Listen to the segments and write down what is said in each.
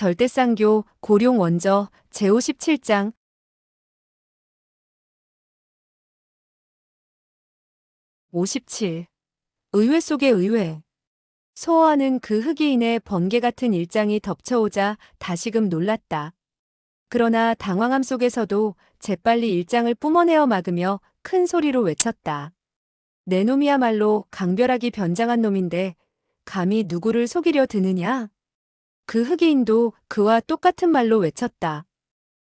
절대쌍교 고룡 원저 제57장 57. 의회 속의 의회. 소호하는 그 흑의인의 번개 같은 일장이 덮쳐오자 다시금 놀랐다. 그러나 당황함 속에서도 재빨리 일장을 뿜어내어 막으며 큰 소리로 외쳤다. 내 놈이야말로 강별하기 변장한 놈인데 감히 누구를 속이려 드느냐? 그 흑의인도 그와 똑같은 말로 외쳤다.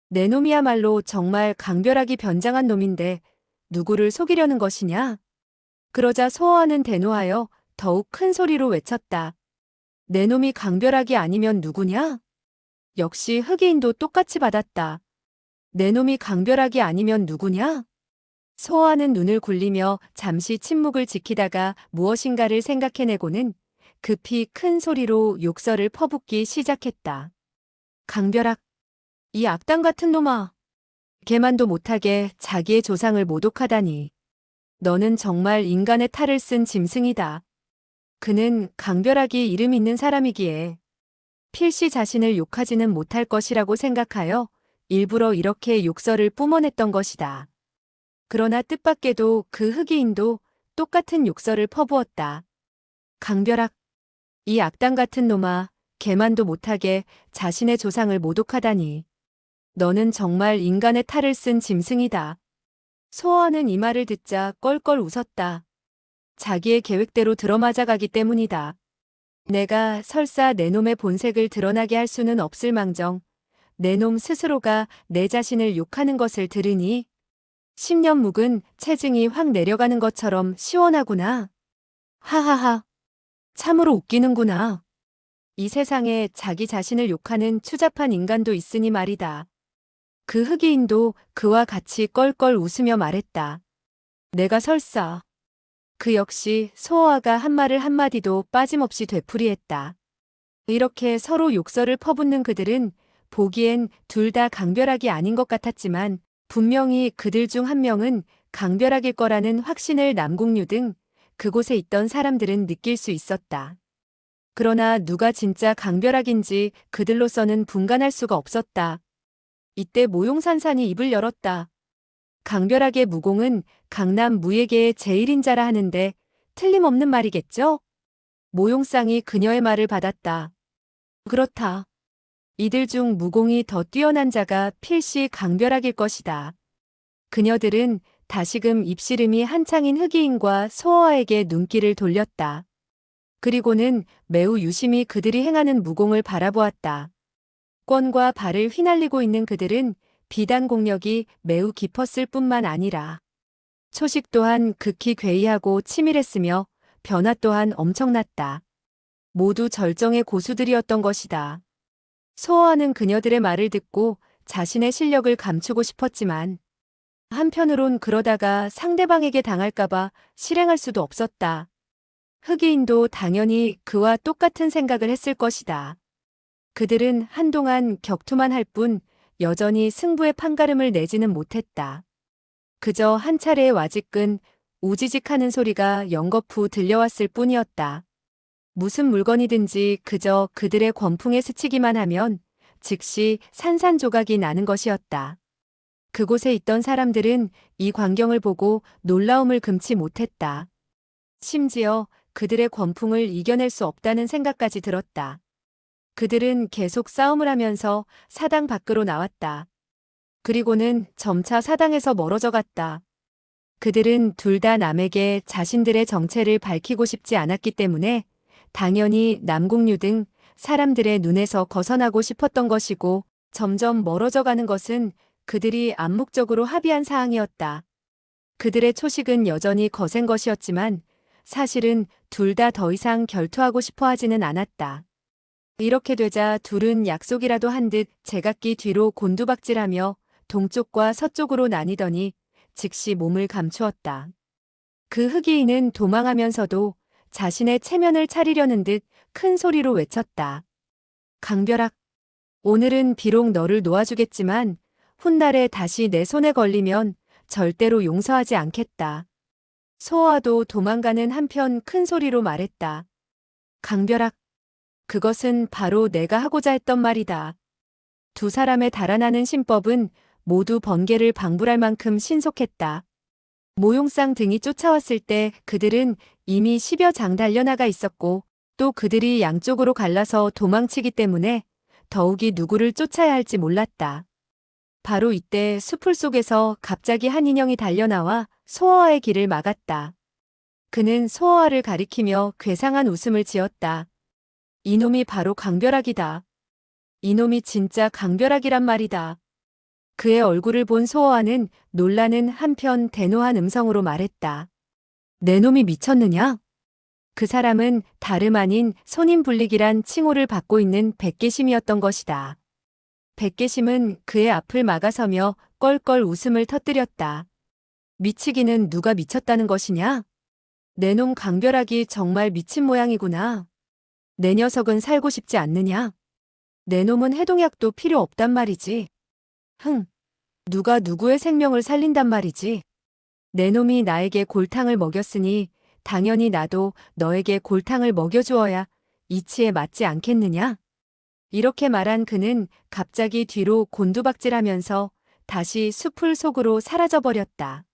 내 놈이야말로 정말 강별하기 변장한 놈인데 누구를 속이려는 것이냐? 그러자 소호하는 대노하여 더욱 큰 소리로 외쳤다. 내 놈이 강별하기 아니면 누구냐? 역시 흑의인도 똑같이 받았다. 내 놈이 강별하기 아니면 누구냐? 소호하는 눈을 굴리며 잠시 침묵을 지키다가 무엇인가를 생각해내고는 급히 큰 소리로 욕설을 퍼붓기 시작했다. 강별학, 이 악당 같은 놈아. 개만도 못하게 자기의 조상을 모독하다니. 너는 정말 인간의 탈을 쓴 짐승이다. 그는 강별하기 이름 있는 사람이기에 필시 자신을 욕하지는 못할 것이라고 생각하여 일부러 이렇게 욕설을 뿜어냈던 것이다. 그러나 뜻밖에도 그 흑의인도 똑같은 욕설을 퍼부었다. 강별학, 이 악당 같은 놈아, 개만도 못하게 자신의 조상을 모독하다니. 너는 정말 인간의 탈을 쓴 짐승이다. 소호하는 이 말을 듣자 껄껄 웃었다. 자기의 계획대로 들어맞아가기 때문이다. 내가 설사 내 놈의 본색을 드러나게 할 수는 없을 망정 내 놈 스스로가 내 자신을 욕하는 것을 들으니 10년 묵은 체증이 확 내려가는 것처럼 시원하구나. 하하하. 참으로 웃기는구나. 이 세상에 자기 자신을 욕하는 추잡한 인간도 있으니 말이다. 그 흑의인도 그와 같이 껄껄 웃으며 말했다. 내가 설사. 그 역시 소호아가 한 말을 한마디도 빠짐없이 되풀이했다. 이렇게 서로 욕설을 퍼붓는 그들은 보기엔 둘 다 강별학이 아닌 것 같았지만 분명히 그들 중 한 명은 강별학일 거라는 확신을 남궁류 등 그곳에 있던 사람들은 느낄 수 있었다. 그러나 누가 진짜 강별학인지 그들로서는 분간할 수가 없었다. 이때 모용산산이 입을 열었다. 강별학의 무공은 강남 무예계의 제1인자라 하는데 틀림없는 말이겠죠? 모용쌍이 그녀의 말을 받았다. 그렇다. 이들 중 무공이 더 뛰어난 자가 필시 강별학일 것이다. 그녀들은 다시금 입씨름이 한창인 흑의인과 소호아에게 눈길을 돌렸다. 그리고는 매우 유심히 그들이 행하는 무공을 바라보았다. 권과 발을 휘날리고 있는 그들은 비단 공력이 매우 깊었을 뿐만 아니라 초식 또한 극히 괴이하고 치밀했으며 변화 또한 엄청났다. 모두 절정의 고수들이었던 것이다. 소호하는 그녀들의 말을 듣고 자신의 실력을 감추고 싶었지만 한편으론 그러다가 상대방에게 당할까봐 실행할 수도 없었다. 흑의인도 당연히 그와 똑같은 생각을 했을 것이다. 그들은 한동안 격투만 할 뿐 여전히 승부의 판가름을 내지는 못했다. 그저 한 차례의 와지끈 우지직하는 소리가 연거푸 들려왔을 뿐이었다. 무슨 물건이든지 그저 그들의 권풍에 스치기만 하면 즉시 산산조각이 나는 것이었다. 그곳에 있던 사람들은 이 광경을 보고 놀라움을 금치 못했다. 심지어 그들의 권풍을 이겨낼 수 없다는 생각까지 들었다. 그들은 계속 싸움을 하면서 사당 밖으로 나왔다. 그리고는 점차 사당에서 멀어져 갔다. 그들은 둘 다 남에게 자신들의 정체를 밝히고 싶지 않았기 때문에 당연히 남궁류 등 사람들의 눈에서 벗어나고 싶었던 것이고 점점 멀어져 가는 것은 그들이 암묵적으로 합의한 사항이었다. 그들의 초식은 여전히 거센 것이었지만 사실은 둘 다 더 이상 결투하고 싶어 하지는 않았다. 이렇게 되자 둘은 약속이라도 한 듯 제각기 뒤로 곤두박질하며 동쪽과 서쪽으로 나뉘더니 즉시 몸을 감추었다. 그 흑의인은 도망하면서도 자신의 체면을 차리려는 듯 큰 소리로 외쳤다. 강별학, 오늘은 비록 너를 놓아주겠지만 훗날에 다시 내 손에 걸리면 절대로 용서하지 않겠다. 소호아도 도망가는 한편 큰 소리로 말했다. 강별학, 그것은 바로 내가 하고자 했던 말이다. 두 사람의 달아나는 신법은 모두 번개를 방불할 만큼 신속했다. 모용상 등이 쫓아왔을 때 그들은 이미 10여 장 달려나가 있었고 또 그들이 양쪽으로 갈라서 도망치기 때문에 더욱이 누구를 쫓아야 할지 몰랐다. 바로 이때 수풀 속에서 갑자기 한 인형이 달려나와 소어와의 길을 막았다. 그는 소어와를 가리키며 괴상한 웃음을 지었다. 이놈이 바로 강벼락이다. 이놈이 진짜 강벼락이란 말이다. 그의 얼굴을 본 소어와는 놀라는 한편 대노한 음성으로 말했다. 내 놈이 미쳤느냐? 그 사람은 다름 아닌 손인불릭이란 칭호를 받고 있는 백계심이었던 것이다. 백계심은 그의 앞을 막아서며 껄껄 웃음을 터뜨렸다. 미치기는 누가 미쳤다는 것이냐? 내 놈 강벼락이 정말 미친 모양이구나. 내 녀석은 살고 싶지 않느냐? 내 놈은 해동약도 필요 없단 말이지. 흥, 누가 누구의 생명을 살린단 말이지. 내 놈이 나에게 골탕을 먹였으니 당연히 나도 너에게 골탕을 먹여주어야 이치에 맞지 않겠느냐? 이렇게 말한 그는 갑자기 뒤로 곤두박질하면서 다시 숲을 속으로 사라져버렸다.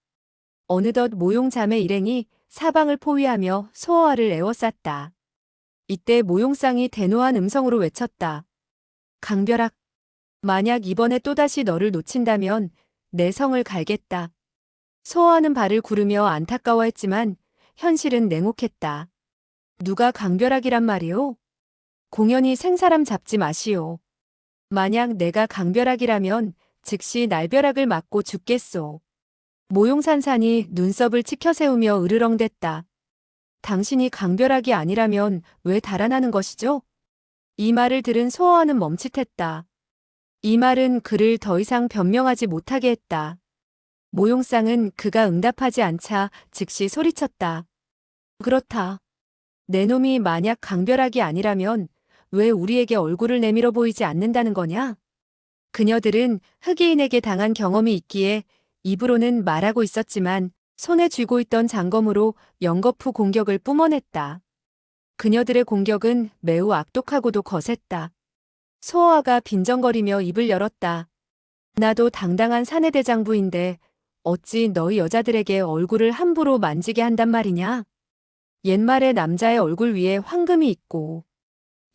어느덧 모용자매 일행이 사방을 포위하며 소어와를 에워쌌다. 이때 모용상이 대노한 음성으로 외쳤다. 강벼락, 만약 이번에 또다시 너를 놓친다면 내 성을 갈겠다. 소어와는 발을 구르며 안타까워했지만 현실은 냉혹했다. 누가 강벼락이란 말이오? 공연히 생사람 잡지 마시오. 만약 내가 강벼락이라면 즉시 날벼락을 맞고 죽겠소. 모용산산이 눈썹을 치켜세우며 으르렁댔다. 당신이 강벼락이 아니라면 왜 달아나는 것이죠? 이 말을 들은 소어와는 멈칫했다. 이 말은 그를 더 이상 변명하지 못하게 했다. 모용상은 그가 응답하지 않자 즉시 소리쳤다. 그렇다. 내 놈이 만약 강벼락이 아니라면 왜 우리에게 얼굴을 내밀어 보이지 않는다는 거냐? 그녀들은 흑의인에게 당한 경험이 있기에 입으로는 말하고 있었지만 손에 쥐고 있던 장검으로 연거푸 공격을 뿜어냈다. 그녀들의 공격은 매우 악독하고도 거셌다. 소어와가 빈정거리며 입을 열었다. 나도 당당한 사내대장부인데 어찌 너희 여자들에게 얼굴을 함부로 만지게 한단 말이냐? 옛말에 남자의 얼굴 위에 황금이 있고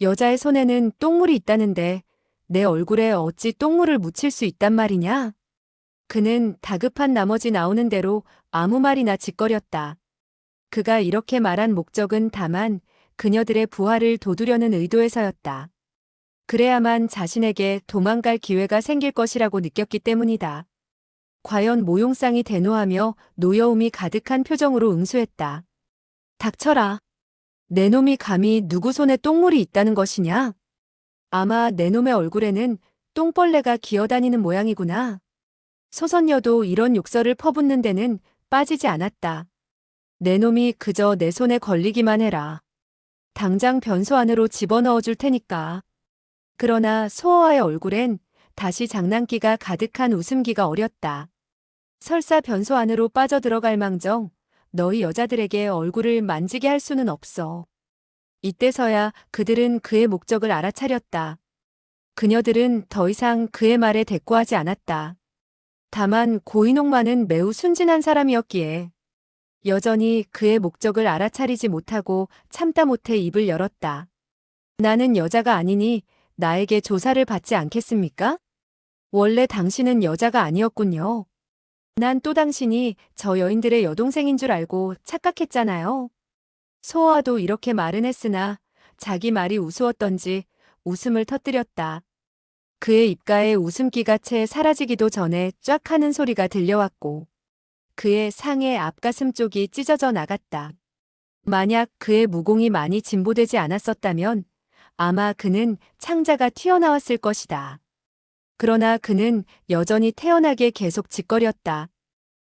여자의 손에는 똥물이 있다는데 내 얼굴에 어찌 똥물을 묻힐 수 있단 말이냐? 그는 다급한 나머지 나오는 대로 아무 말이나 짓거렸다. 그가 이렇게 말한 목적은 다만 그녀들의 부활을 도두려는 의도에서였다. 그래야만 자신에게 도망갈 기회가 생길 것이라고 느꼈기 때문이다. 과연 모용상이 대노하며 노여움이 가득한 표정으로 응수했다. 닥쳐라. 내 놈이 감히 누구 손에 똥물이 있다는 것이냐? 아마 내 놈의 얼굴에는 똥벌레가 기어다니는 모양이구나. 소선녀도 이런 욕설을 퍼붓는 데는 빠지지 않았다. 내 놈이 그저 내 손에 걸리기만 해라. 당장 변소 안으로 집어넣어 줄 테니까. 그러나 소어와의 얼굴엔 다시 장난기가 가득한 웃음기가 어렸다. 설사 변소 안으로 빠져들어갈 망정 너희 여자들에게 얼굴을 만지게 할 수는 없어. 이때서야 그들은 그의 목적을 알아차렸다. 그녀들은 더 이상 그의 말에 대꾸하지 않았다. 다만 고인옥만은 매우 순진한 사람이었기에 여전히 그의 목적을 알아차리지 못하고 참다 못해 입을 열었다. 나는 여자가 아니니 나에게 조사를 받지 않겠습니까? 원래 당신은 여자가 아니었군요. 난 또 당신이 저 여인들의 여동생인 줄 알고 착각했잖아요. 소어와도 이렇게 말은 했으나 자기 말이 우스웠던지 웃음을 터뜨렸다. 그의 입가에 웃음기가 채 사라지기도 전에 쫙 하는 소리가 들려왔고 그의 상의 앞가슴 쪽이 찢어져 나갔다. 만약 그의 무공이 많이 진보되지 않았었다면 아마 그는 창자가 튀어나왔을 것이다. 그러나 그는 여전히 태연하게 계속 짓거렸다.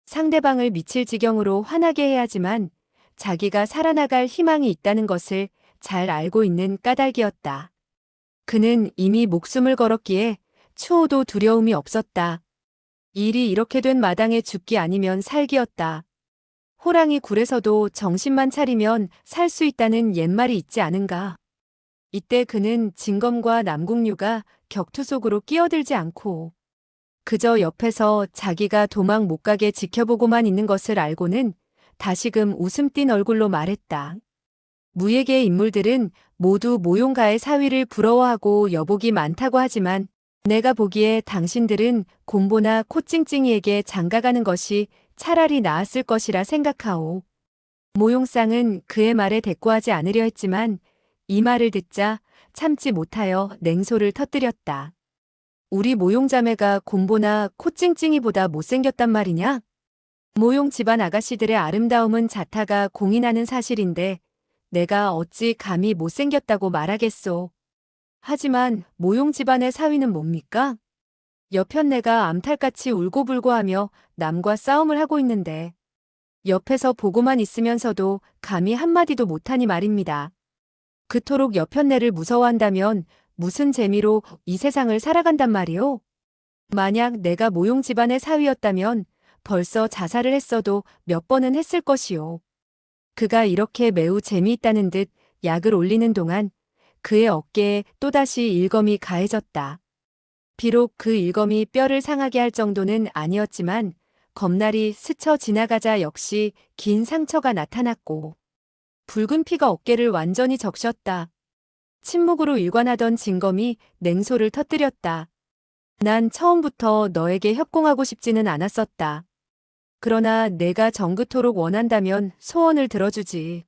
상대방을 미칠 지경으로 화나게 해야지만 자기가 살아나갈 희망이 있다는 것을 잘 알고 있는 까닭이었다. 그는 이미 목숨을 걸었기에 추호도 두려움이 없었다. 일이 이렇게 된 마당에 죽기 아니면 살기였다. 호랑이 굴에서도 정신만 차리면 살 수 있다는 옛말이 있지 않은가. 이때 그는 진검과 남궁류가 격투 속으로 끼어들지 않고 그저 옆에서 자기가 도망 못 가게 지켜보고만 있는 것을 알고는 다시금 웃음 띤 얼굴로 말했다. 무예계의 인물들은 모두 모용가의 사위를 부러워하고 여복이 많다고 하지만 내가 보기에 당신들은 곰보나 콧찡찡이에게 장가가는 것이 차라리 나았을 것이라 생각하오. 모용상은 그의 말에 대꾸하지 않으려 했지만 이 말을 듣자 참지 못하여 냉소를 터뜨렸다. 우리 모용자매가 곰보나 콧찡찡이보다 못생겼단 말이냐? 모용 집안 아가씨들의 아름다움은 자타가 공인하는 사실인데 내가 어찌 감히 못생겼다고 말하겠소. 하지만 모용 집안의 사위는 뭡니까? 여편네가 암탈같이 울고불고하며 남과 싸움을 하고 있는데 옆에서 보고만 있으면서도 감히 한마디도 못하니 말입니다. 그토록 여편네를 무서워한다면 무슨 재미로 이 세상을 살아간단 말이오? 만약 내가 모용 집안의 사위였다면 벌써 자살을 했어도 몇 번은 했을 것이오. 그가 이렇게 매우 재미있다는 듯 약을 올리는 동안 그의 어깨에 또다시 일검이 가해졌다. 비록 그 일검이 뼈를 상하게 할 정도는 아니었지만 겁날이 스쳐 지나가자 역시 긴 상처가 나타났고 붉은 피가 어깨를 완전히 적셨다. 침묵으로 일관하던 진검이 냉소를 터뜨렸다. 난 처음부터 너에게 협공하고 싶지는 않았었다. 그러나 내가 정그토록 원한다면 소원을 들어주지.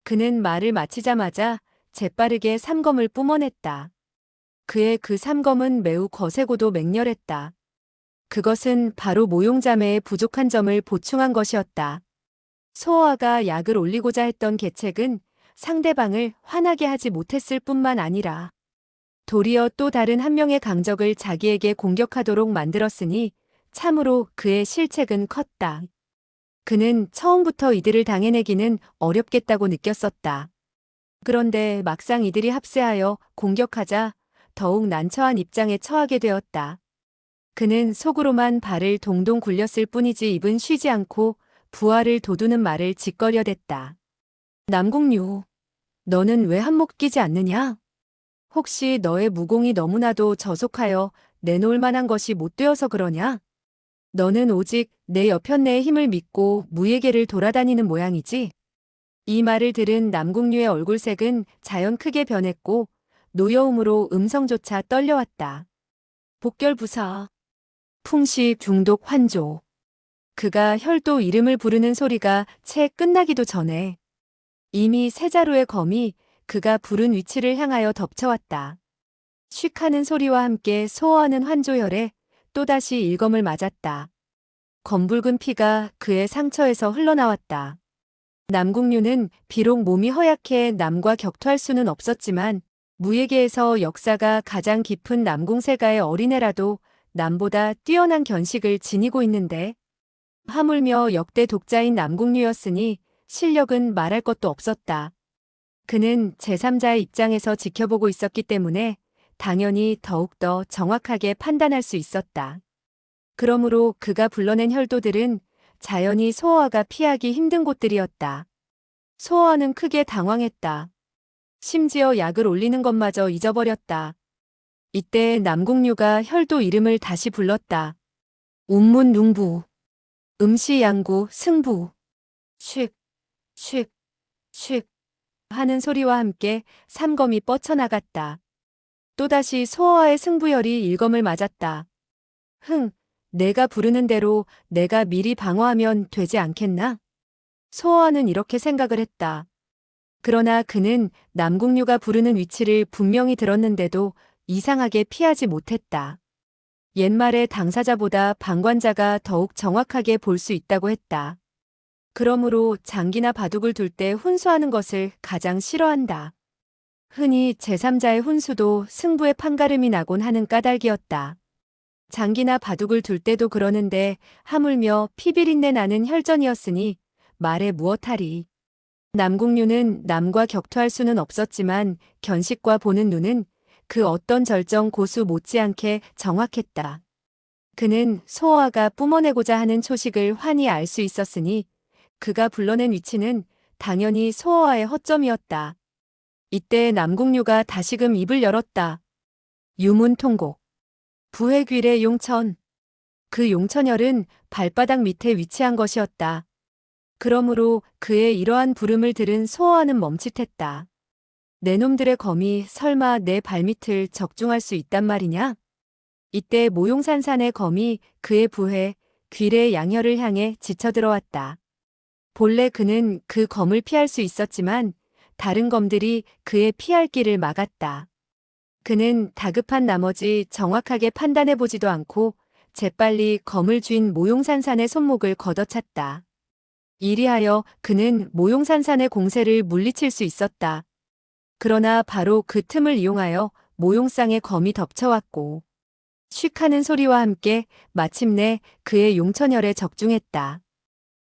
그는 말을 마치자마자 재빠르게 삼검을 뿜어냈다. 그의 그 삼검은 매우 거세고도 맹렬했다. 그것은 바로 모용자매의 부족한 점을 보충한 것이었다. 소호아가 약을 올리고자 했던 계책은 상대방을 화나게 하지 못했을 뿐만 아니라 도리어 또 다른 한 명의 강적을 자기에게 공격하도록 만들었으니 참으로 그의 실책은 컸다. 그는 처음부터 이들을 당해내기는 어렵겠다고 느꼈었다. 그런데 막상 이들이 합세하여 공격하자 더욱 난처한 입장에 처하게 되었다. 그는 속으로만 발을 동동 굴렸을 뿐이지 입은 쉬지 않고 부하를 도두는 말을 짓거려댔다. 남궁류, 너는 왜 한몫 끼지 않느냐? 혹시 너의 무공이 너무나도 저속하여 내놓을 만한 것이 못 되어서 그러냐? 너는 오직 내 여편네의 힘을 믿고 무예계를 돌아다니는 모양이지? 이 말을 들은 남궁류의 얼굴색은 자연 크게 변했고 노여움으로 음성조차 떨려왔다. 복결부사, 풍시 중독 환조. 그가 혈도 이름을 부르는 소리가 채 끝나기도 전에 이미 세 자루의 검이 그가 부른 위치를 향하여 덮쳐왔다. 쉭하는 소리와 함께 소어하는 환조혈에 또다시 일검을 맞았다. 검붉은 피가 그의 상처에서 흘러나왔다. 남궁류는 비록 몸이 허약해 남과 격투할 수는 없었지만 무예계에서 역사가 가장 깊은 남궁세가의 어린애라도 남보다 뛰어난 견식을 지니고 있는데 하물며 역대 독자인 남궁류였으니 실력은 말할 것도 없었다. 그는 제3자의 입장에서 지켜보고 있었기 때문에 당연히 더욱더 정확하게 판단할 수 있었다. 그러므로 그가 불러낸 혈도들은 자연히 소어아가 피하기 힘든 곳들이었다. 소어아는 크게 당황했다. 심지어 약을 올리는 것마저 잊어버렸다. 이때 남궁류가 혈도 이름을 다시 불렀다. 운문룽부, 음시양구 승부, 쉭, 쉭, 쉭 하는 소리와 함께 삼검이 뻗쳐나갔다. 또다시 소어아의 승부열이 일검을 맞았다. 흥, 내가 부르는 대로 내가 미리 방어하면 되지 않겠나? 소어아는 이렇게 생각을 했다. 그러나 그는 남궁류가 부르는 위치를 분명히 들었는데도 이상하게 피하지 못했다. 옛말에 당사자보다 방관자가 더욱 정확하게 볼 수 있다고 했다. 그러므로 장기나 바둑을 둘 때 훈수하는 것을 가장 싫어한다. 흔히 제3자의 훈수도 승부의 판가름이 나곤 하는 까닭이었다. 장기나 바둑을 둘 때도 그러는데 하물며 피비린내 나는 혈전이었으니 말해 무엇하리. 남궁류는 남과 격투할 수는 없었지만 견식과 보는 눈은 그 어떤 절정 고수 못지않게 정확했다. 그는 소어아가 뿜어내고자 하는 초식을 환히 알 수 있었으니 그가 불러낸 위치는 당연히 소어아의 허점이었다. 이때 남궁류가 다시금 입을 열었다. 유문통곡. 부해귀래 용천. 그 용천열은 발바닥 밑에 위치한 것이었다. 그러므로 그의 이러한 부름을 들은 소어아는 멈칫했다. 내 놈들의 검이 설마 내 발밑을 적중할 수 있단 말이냐? 이때 모용산산의 검이 그의 부해, 귀래의 양혈을 향해 지쳐들어왔다. 본래 그는 그 검을 피할 수 있었지만 다른 검들이 그의 피할 길을 막았다. 그는 다급한 나머지 정확하게 판단해보지도 않고 재빨리 검을 쥔 모용산산의 손목을 걷어찼다. 이리하여 그는 모용산산의 공세를 물리칠 수 있었다. 그러나 바로 그 틈을 이용하여 모용쌍의 검이 덮쳐왔고 쉭 하는 소리와 함께 마침내 그의 용천열에 적중했다.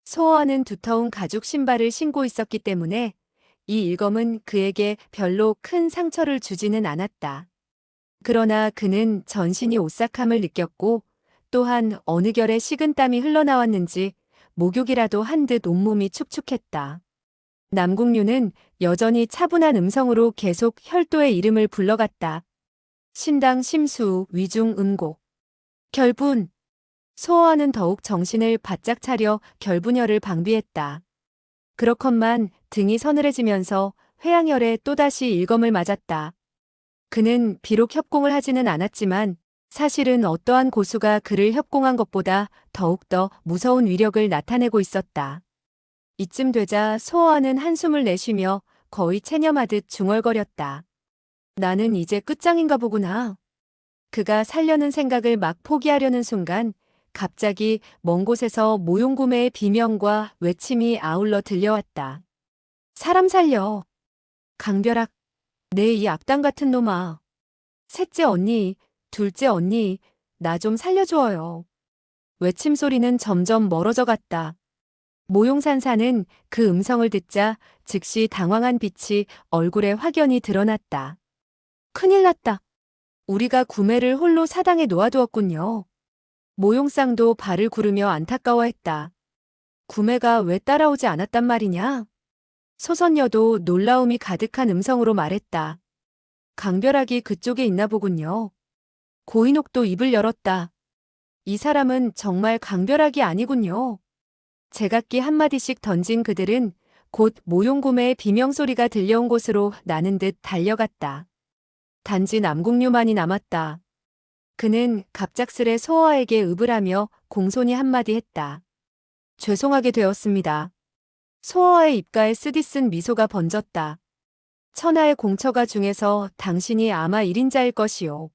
소어아는 두터운 가죽 신발을 신고 있었기 때문에 이 일검은 그에게 별로 큰 상처를 주지는 않았다. 그러나 그는 전신이 오싹함을 느꼈고 또한 어느 결에 식은땀이 흘러나왔는지 목욕이라도 한 듯 온몸이 축축했다. 남궁류는 여전히 차분한 음성으로 계속 혈도의 이름을 불러갔다. 신당 심수 위중 음곡. 결분. 소어아는 더욱 정신을 바짝 차려 결분혈을 방비했다. 그렇건만 등이 서늘해지면서 회양혈에 또다시 일검을 맞았다. 그는 비록 협공을 하지는 않았지만 사실은 어떠한 고수가 그를 협공한 것보다 더욱더 무서운 위력을 나타내고 있었다. 이쯤 되자 소어아는 한숨을 내쉬며 거의 체념하듯 중얼거렸다. 나는 이제 끝장인가 보구나. 그가 살려는 생각을 막 포기하려는 순간 갑자기 먼 곳에서 모용구매의 비명과 외침이 아울러 들려왔다. 사람 살려. 강벼락. 내 이 악당 같은 놈아. 셋째 언니, 둘째 언니, 나 좀 살려줘요. 외침 소리는 점점 멀어져 갔다. 모용산사는 그 음성을 듣자 즉시 당황한 빛이 얼굴에 확연히 드러났다. 큰일 났다. 우리가 구매를 홀로 사당에 놓아두었군요. 모용쌍도 발을 구르며 안타까워했다. 구매가 왜 따라오지 않았단 말이냐? 소선녀도 놀라움이 가득한 음성으로 말했다. 강벼락이 그쪽에 있나 보군요. 고인옥도 입을 열었다. 이 사람은 정말 강벼락이 아니군요. 제각기 한마디씩 던진 그들은 곧 모용구매의 비명소리가 들려온 곳으로 나는 듯 달려갔다. 단지 남궁류만이 남았다. 그는 갑작스레 소어아에게 읍을하며 공손히 한마디 했다. 죄송하게 되었습니다. 소어아의 입가에 쓰디쓴 미소가 번졌다. 천하의 공처가 중에서 당신이 아마 1인자일 것이요.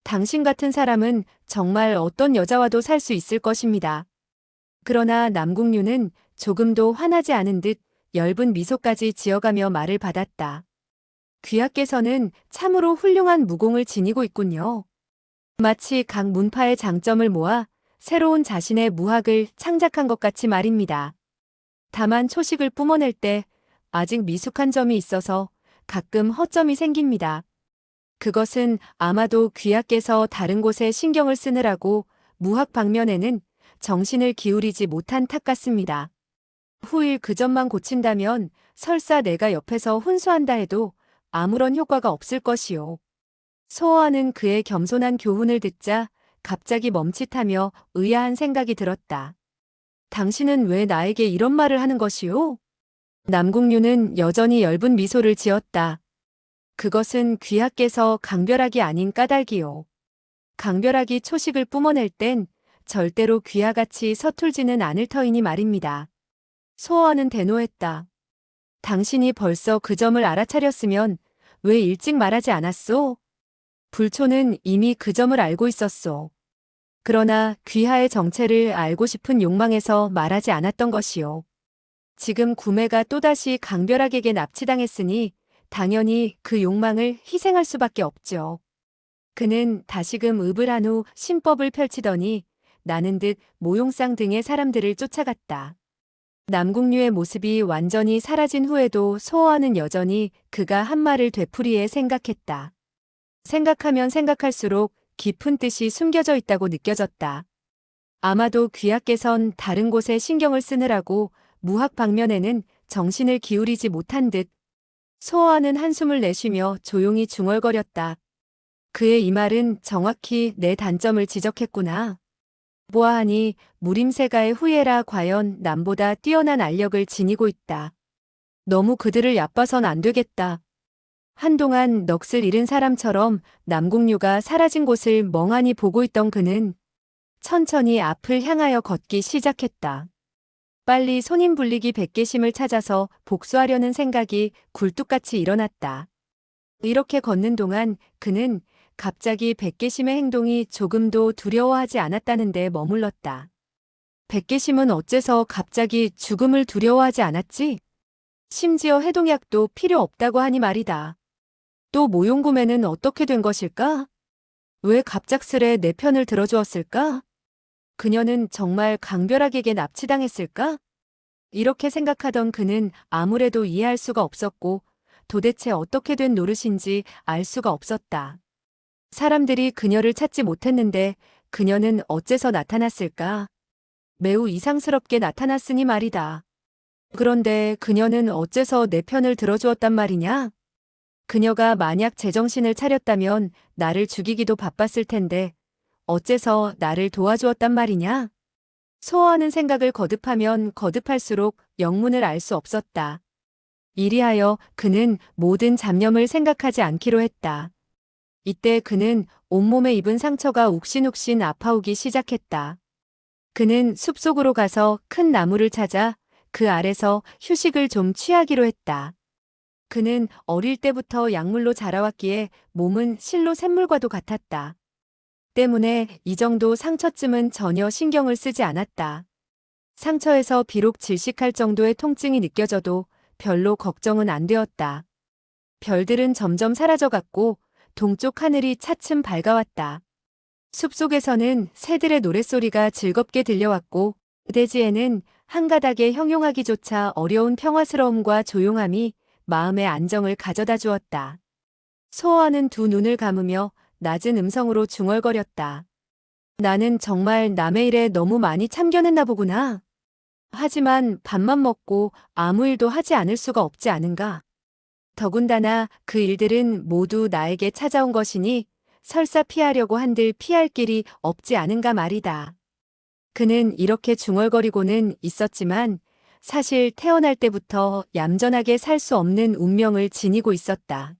당신 같은 사람은 정말 어떤 여자와도 살 수 있을 것입니다. 그러나 남궁류는 조금도 화나지 않은 듯 엷은 미소까지 지어가며 말을 받았다. 귀하께서는 참으로 훌륭한 무공을 지니고 있군요. 마치 각 문파의 장점을 모아 새로운 자신의 무학을 창작한 것 같이 말입니다. 다만 초식을 뿜어낼 때 아직 미숙한 점이 있어서 가끔 허점이 생깁니다. 그것은 아마도 귀하께서 다른 곳에 신경을 쓰느라고 무학 방면에는 정신을 기울이지 못한 탓 같습니다. 후일 그 점만 고친다면 설사 내가 옆에서 훈수한다 해도 아무런 효과가 없을 것이요. 소어아는 그의 겸손한 교훈을 듣자 갑자기 멈칫하며 의아한 생각이 들었다. 당신은 왜 나에게 이런 말을 하는 것이요? 남궁류는 여전히 엷은 미소를 지었다. 그것은 귀하께서 강벼락이 아닌 까닭이요. 강벼락이 초식을 뿜어낼 땐 절대로 귀하같이 서툴지는 않을 터이니 말입니다. 소어아는 대노했다. 당신이 벌써 그 점을 알아차렸으면 왜 일찍 말하지 않았소? 불초는 이미 그 점을 알고 있었소. 그러나 귀하의 정체를 알고 싶은 욕망에서 말하지 않았던 것이요. 지금 구매가 또다시 강벼락에게 납치당했으니 당연히 그 욕망을 희생할 수밖에 없죠. 그는 다시금 읍을 한 후 신법을 펼치더니 나는 듯 모용상 등의 사람들을 쫓아갔다. 남궁류의 모습이 완전히 사라진 후에도 소어아는 여전히 그가 한 말을 되풀이해 생각했다. 생각하면 생각할수록 깊은 뜻이 숨겨져 있다고 느껴졌다. 아마도 귀하께선 다른 곳에 신경을 쓰느라고 무학 방면에는 정신을 기울이지 못한 듯 소호아는 한숨을 내쉬며 조용히 중얼거렸다. 그의 이 말은 정확히 내 단점을 지적했구나. 보아하니 무림세가의 후예라 과연 남보다 뛰어난 알력을 지니고 있다. 너무 그들을 얕봐선 안 되겠다. 한동안 넋을 잃은 사람처럼 남궁류가 사라진 곳을 멍하니 보고 있던 그는 천천히 앞을 향하여 걷기 시작했다. 빨리 손님 불리기 백계심을 찾아서 복수하려는 생각이 굴뚝같이 일어났다. 이렇게 걷는 동안 그는 갑자기 백계심의 행동이 조금도 두려워하지 않았다는 데 머물렀다. 백계심은 어째서 갑자기 죽음을 두려워하지 않았지? 심지어 해독약도 필요 없다고 하니 말이다. 또 모용구매는 어떻게 된 것일까? 왜 갑작스레 내 편을 들어주었을까? 그녀는 정말 강별학에게 납치당했을까? 이렇게 생각하던 그는 아무래도 이해할 수가 없었고 도대체 어떻게 된 노릇인지 알 수가 없었다. 사람들이 그녀를 찾지 못했는데 그녀는 어째서 나타났을까? 매우 이상스럽게 나타났으니 말이다. 그런데 그녀는 어째서 내 편을 들어주었단 말이냐? 그녀가 만약 제정신을 차렸다면 나를 죽이기도 바빴을 텐데 어째서 나를 도와주었단 말이냐? 소호하는 생각을 거듭하면 거듭할수록 영문을 알 수 없었다. 이리하여 그는 모든 잡념을 생각하지 않기로 했다. 이때 그는 온몸에 입은 상처가 욱신욱신 아파오기 시작했다. 그는 숲속으로 가서 큰 나무를 찾아 그 아래서 휴식을 좀 취하기로 했다. 그는 어릴 때부터 약물로 자라왔기에 몸은 실로 샘물과도 같았다. 때문에 이 정도 상처쯤은 전혀 신경을 쓰지 않았다. 상처에서 비록 질식할 정도의 통증이 느껴져도 별로 걱정은 안 되었다. 별들은 점점 사라져갔고 동쪽 하늘이 차츰 밝아왔다. 숲속에서는 새들의 노랫소리가 즐겁게 들려왔고 대지에는 한 가닥의 형용하기조차 어려운 평화스러움과 조용함이 마음의 안정을 가져다 주었다. 소호아는 두 눈을 감으며 낮은 음성으로 중얼거렸다. 나는 정말 남의 일에 너무 많이 참견했나 보구나. 하지만 밥만 먹고 아무 일도 하지 않을 수가 없지 않은가. 더군다나 그 일들은 모두 나에게 찾아온 것이니 설사 피하려고 한들 피할 길이 없지 않은가 말이다. 그는 이렇게 중얼거리고는 있었지만 사실 태어날 때부터 얌전하게 살 수 없는 운명을 지니고 있었다.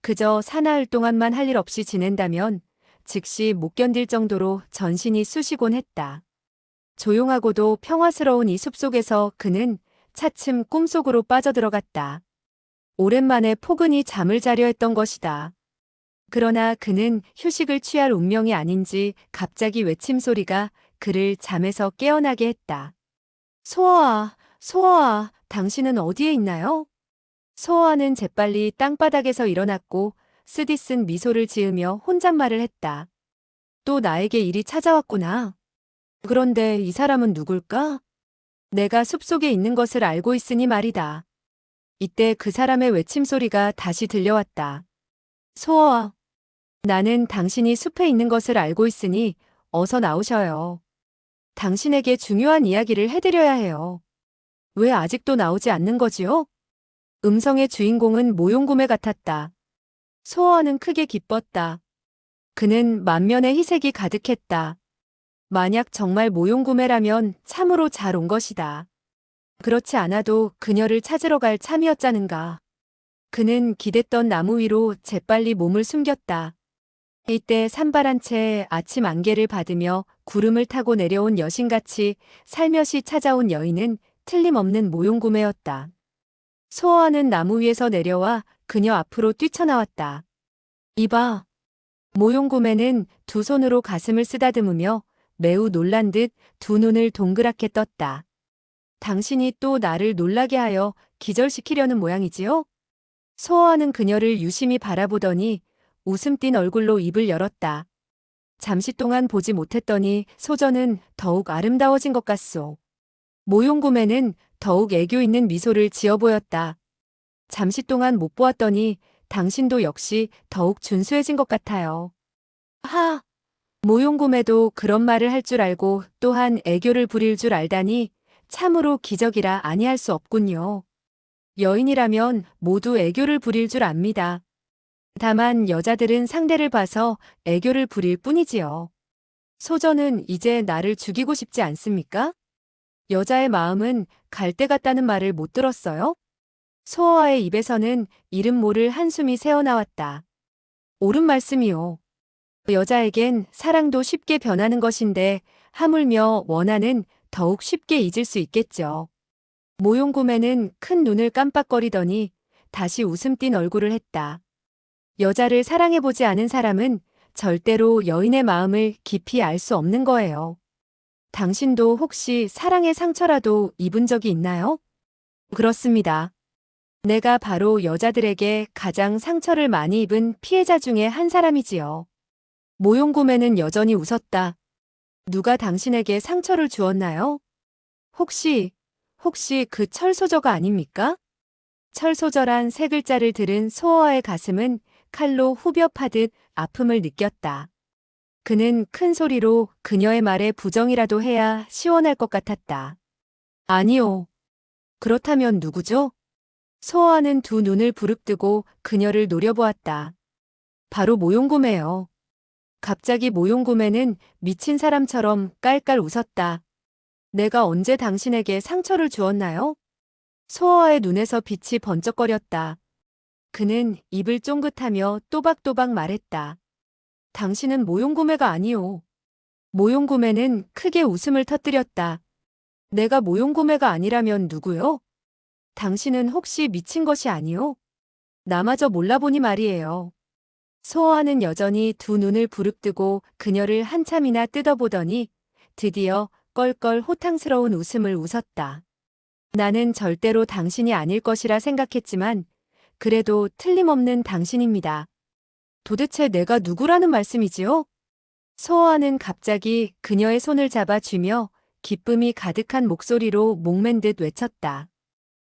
그저 사나흘 동안만 할 일 없이 지낸다면 즉시 못 견딜 정도로 전신이 쑤시곤 했다. 조용하고도 평화스러운 이 숲속에서 그는 차츰 꿈속으로 빠져들어갔다. 오랜만에 포근히 잠을 자려 했던 것이다. 그러나 그는 휴식을 취할 운명이 아닌지 갑자기 외침소리가 그를 잠에서 깨어나게 했다. 소호아, 소호아, 당신은 어디에 있나요? 소호아는 재빨리 땅바닥에서 일어났고 쓰디쓴 미소를 지으며 혼잣말을 했다. 또 나에게 일이 찾아왔구나. 그런데 이 사람은 누굴까? 내가 숲속에 있는 것을 알고 있으니 말이다. 이때 그 사람의 외침소리가 다시 들려왔다. 소호아, 나는 당신이 숲에 있는 것을 알고 있으니 어서 나오셔요. 당신에게 중요한 이야기를 해드려야 해요. 왜 아직도 나오지 않는 거지요? 음성의 주인공은 모용구매 같았다. 소호아는 크게 기뻤다. 그는 만면에 희색이 가득했다. 만약 정말 모용구매라면 참으로 잘 온 것이다. 그렇지 않아도 그녀를 찾으러 갈 참이었자는가. 그는 기댔던 나무 위로 재빨리 몸을 숨겼다. 이때 산발한 채 아침 안개를 받으며 구름을 타고 내려온 여신같이 살며시 찾아온 여인은 틀림없는 모용구매였다. 소호아는 나무 위에서 내려와 그녀 앞으로 뛰쳐나왔다. 이봐. 모용구매는 두 손으로 가슴을 쓰다듬으며 매우 놀란 듯 두 눈을 동그랗게 떴다. 당신이 또 나를 놀라게 하여 기절시키려는 모양이지요? 소호아는 그녀를 유심히 바라보더니 웃음 띤 얼굴로 입을 열었다. 잠시 동안 보지 못했더니 소전은 더욱 아름다워진 것 같소. 모용구매는 더욱 애교 있는 미소를 지어 보였다. 잠시 동안 못 보았더니 당신도 역시 더욱 준수해진 것 같아요. 하! 모용구매도 그런 말을 할 줄 알고 또한 애교를 부릴 줄 알다니 참으로 기적이라 아니할 수 없군요. 여인이라면 모두 애교를 부릴 줄 압니다. 다만 여자들은 상대를 봐서 애교를 부릴 뿐이지요. 소저는 이제 나를 죽이고 싶지 않습니까? 여자의 마음은 갈대 같다는 말을 못 들었어요? 소어와의 입에서는 이름 모를 한숨이 새어나왔다. 옳은 말씀이요. 여자에겐 사랑도 쉽게 변하는 것인데 하물며 원한은 더욱 쉽게 잊을 수 있겠죠. 모용구매는 큰 눈을 깜빡거리더니 다시 웃음 띤 얼굴을 했다. 여자를 사랑해보지 않은 사람은 절대로 여인의 마음을 깊이 알 수 없는 거예요. 당신도 혹시 사랑의 상처라도 입은 적이 있나요? 그렇습니다. 내가 바로 여자들에게 가장 상처를 많이 입은 피해자 중에 한 사람이지요. 모용구매는 여전히 웃었다. 누가 당신에게 상처를 주었나요? 혹시 그 철소저가 아닙니까? 철소저란 세 글자를 들은 소어와의 가슴은 칼로 후벼 파듯 아픔을 느꼈다. 그는 큰 소리로 그녀의 말에 부정이라도 해야 시원할 것 같았다. 아니요. 그렇다면 누구죠? 소어와는 두 눈을 부릅뜨고 그녀를 노려보았다. 바로 모용구매요. 갑자기 모용구매는 미친 사람처럼 깔깔 웃었다. 내가 언제 당신에게 상처를 주었나요? 소어와의 눈에서 빛이 번쩍거렸다. 그는 입을 쫑긋하며 또박또박 말했다. 당신은 모용구매가 아니오. 모용구매는 크게 웃음을 터뜨렸다. 내가 모용구매가 아니라면 누구요? 당신은 혹시 미친 것이 아니오? 나마저 몰라보니 말이에요. 소어와는 여전히 두 눈을 부릅뜨고 그녀를 한참이나 뜯어보더니 드디어 껄껄 호탕스러운 웃음을 웃었다. 나는 절대로 당신이 아닐 것이라 생각했지만 그래도 틀림없는 당신입니다. 도대체 내가 누구라는 말씀이지요? 소어와는 갑자기 그녀의 손을 잡아쥐며 기쁨이 가득한 목소리로 목맨 듯 외쳤다.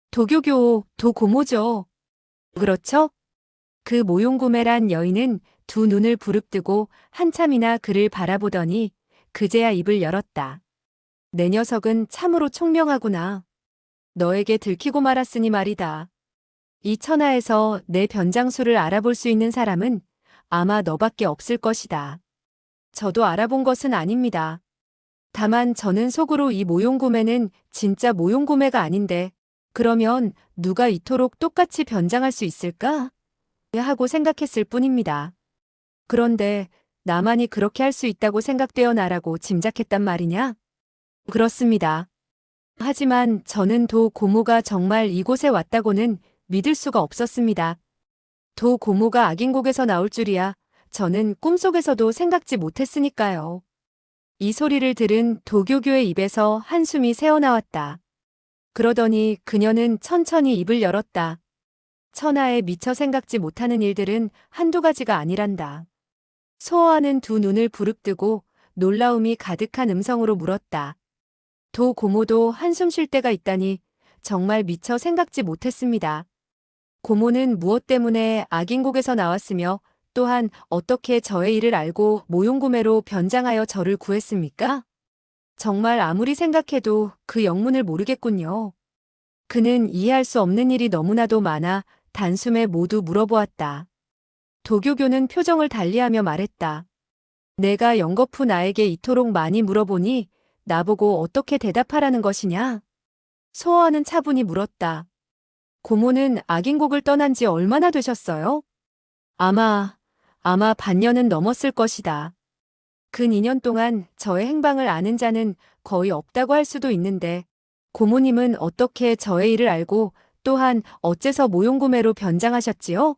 도교교, 도고모죠. 그렇죠? 그 모용구매란 여인은 두 눈을 부릅뜨고 한참이나 그를 바라보더니 그제야 입을 열었다. 내 녀석은 참으로 총명하구나. 너에게 들키고 말았으니 말이다. 이 천하에서 내 변장수를 알아볼 수 있는 사람은 아마 너밖에 없을 것이다. 저도 알아본 것은 아닙니다. 다만 저는 속으로 이 모용구매는 진짜 모용구매가 아닌데 그러면 누가 이토록 똑같이 변장할 수 있을까? 하고 생각했을 뿐입니다. 그런데 나만이 그렇게 할 수 있다고 생각되어 나라고 짐작했단 말이냐? 그렇습니다. 하지만 저는 도 고모가 정말 이곳에 왔다고는 믿을 수가 없었습니다. 도 고모가 악인곡에서 나올 줄이야 저는 꿈속에서도 생각지 못했으니까요. 이 소리를 들은 도교교의 입에서 한숨이 새어나왔다. 그러더니 그녀는 천천히 입을 열었다. 천하에 미처 생각지 못하는 일들은 한두 가지가 아니란다. 소어와는 두 눈을 부릅뜨고 놀라움이 가득한 음성으로 물었다. 도 고모도 한숨 쉴 때가 있다니 정말 미처 생각지 못했습니다. 고모는 무엇 때문에 악인곡에서 나왔으며 또한 어떻게 저의 일을 알고 모용구매로 변장하여 저를 구했습니까? 정말 아무리 생각해도 그 영문을 모르겠군요. 그는 이해할 수 없는 일이 너무나도 많아 단숨에 모두 물어보았다. 도교교는 표정을 달리하며 말했다. 내가 연거푸 나에게 이토록 많이 물어보니 나보고 어떻게 대답하라는 것이냐? 소어와는 차분히 물었다. 고모는 악인곡을 떠난 지 얼마나 되셨어요? 아마 반년은 넘었을 것이다. 근 2년 동안 저의 행방을 아는 자는 거의 없다고 할 수도 있는데 고모님은 어떻게 저의 일을 알고 또한 어째서 모용구매로 변장하셨지요?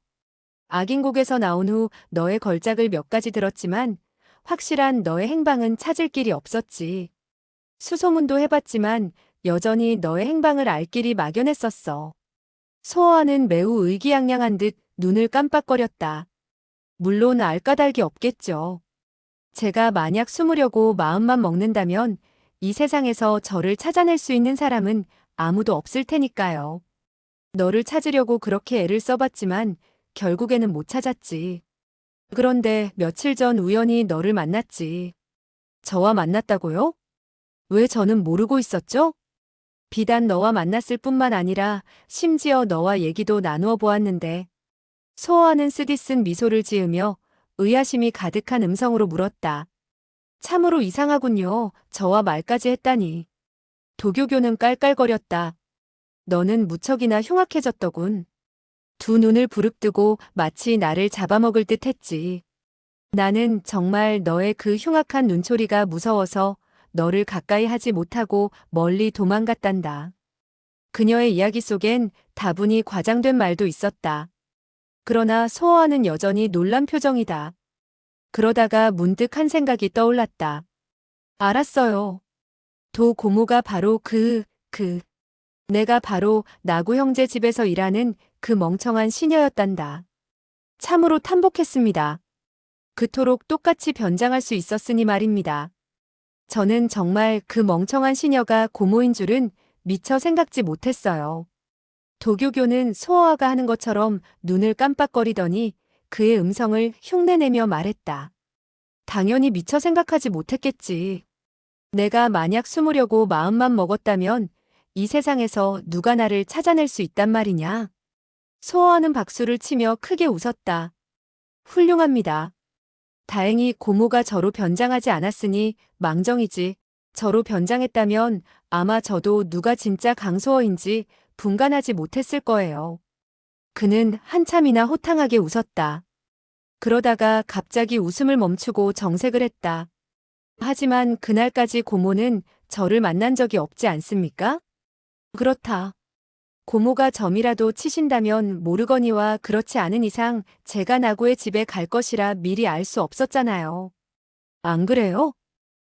악인곡에서 나온 후 너의 걸작을 몇 가지 들었지만 확실한 너의 행방은 찾을 길이 없었지. 수소문도 해봤지만 여전히 너의 행방을 알 길이 막연했었어. 소어와는 매우 의기양양한 듯 눈을 깜빡거렸다. 물론 알 까닭이 없겠죠. 제가 만약 숨으려고 마음만 먹는다면 이 세상에서 저를 찾아낼 수 있는 사람은 아무도 없을 테니까요. 너를 찾으려고 그렇게 애를 써봤지만 결국에는 못 찾았지. 그런데 며칠 전 우연히 너를 만났지. 저와 만났다고요? 왜 저는 모르고 있었죠? 비단 너와 만났을 뿐만 아니라 심지어 너와 얘기도 나누어 보았는데. 소호와는 쓰디쓴 미소를 지으며 의아심이 가득한 음성으로 물었다. 참으로 이상하군요. 저와 말까지 했다니. 도교교는 깔깔거렸다. 너는 무척이나 흉악해졌더군. 두 눈을 부릅뜨고 마치 나를 잡아먹을 듯 했지. 나는 정말 너의 그 흉악한 눈초리가 무서워서 너를 가까이 하지 못하고 멀리 도망갔단다. 그녀의 이야기 속엔 다분히 과장된 말도 있었다. 그러나 소호와는 여전히 놀란 표정이다. 그러다가 문득 한 생각이 떠올랐다. 알았어요. 도 고모가 바로 내가 바로 나구 형제 집에서 일하는 그 멍청한 시녀였단다. 참으로 탐복했습니다. 그토록 똑같이 변장할 수 있었으니 말입니다. 저는 정말 그 멍청한 시녀가 고모인 줄은 미처 생각지 못했어요. 도교교는 소호와가 하는 것처럼 눈을 깜빡거리더니 그의 음성을 흉내내며 말했다. 당연히 미처 생각하지 못했겠지. 내가 만약 숨으려고 마음만 먹었다면 이 세상에서 누가 나를 찾아낼 수 있단 말이냐. 소호와는 박수를 치며 크게 웃었다. 훌륭합니다. 다행히 고모가 저로 변장하지 않았으니 망정이지. 저로 변장했다면 아마 저도 누가 진짜 강소호인지 분간하지 못했을 거예요. 그는 한참이나 호탕하게 웃었다. 그러다가 갑자기 웃음을 멈추고 정색을 했다. 하지만 그날까지 고모는 저를 만난 적이 없지 않습니까? 그렇다. 고모가 점이라도 치신다면 모르거니와 그렇지 않은 이상 제가 나구의 집에 갈 것이라 미리 알 수 없었잖아요. 안 그래요?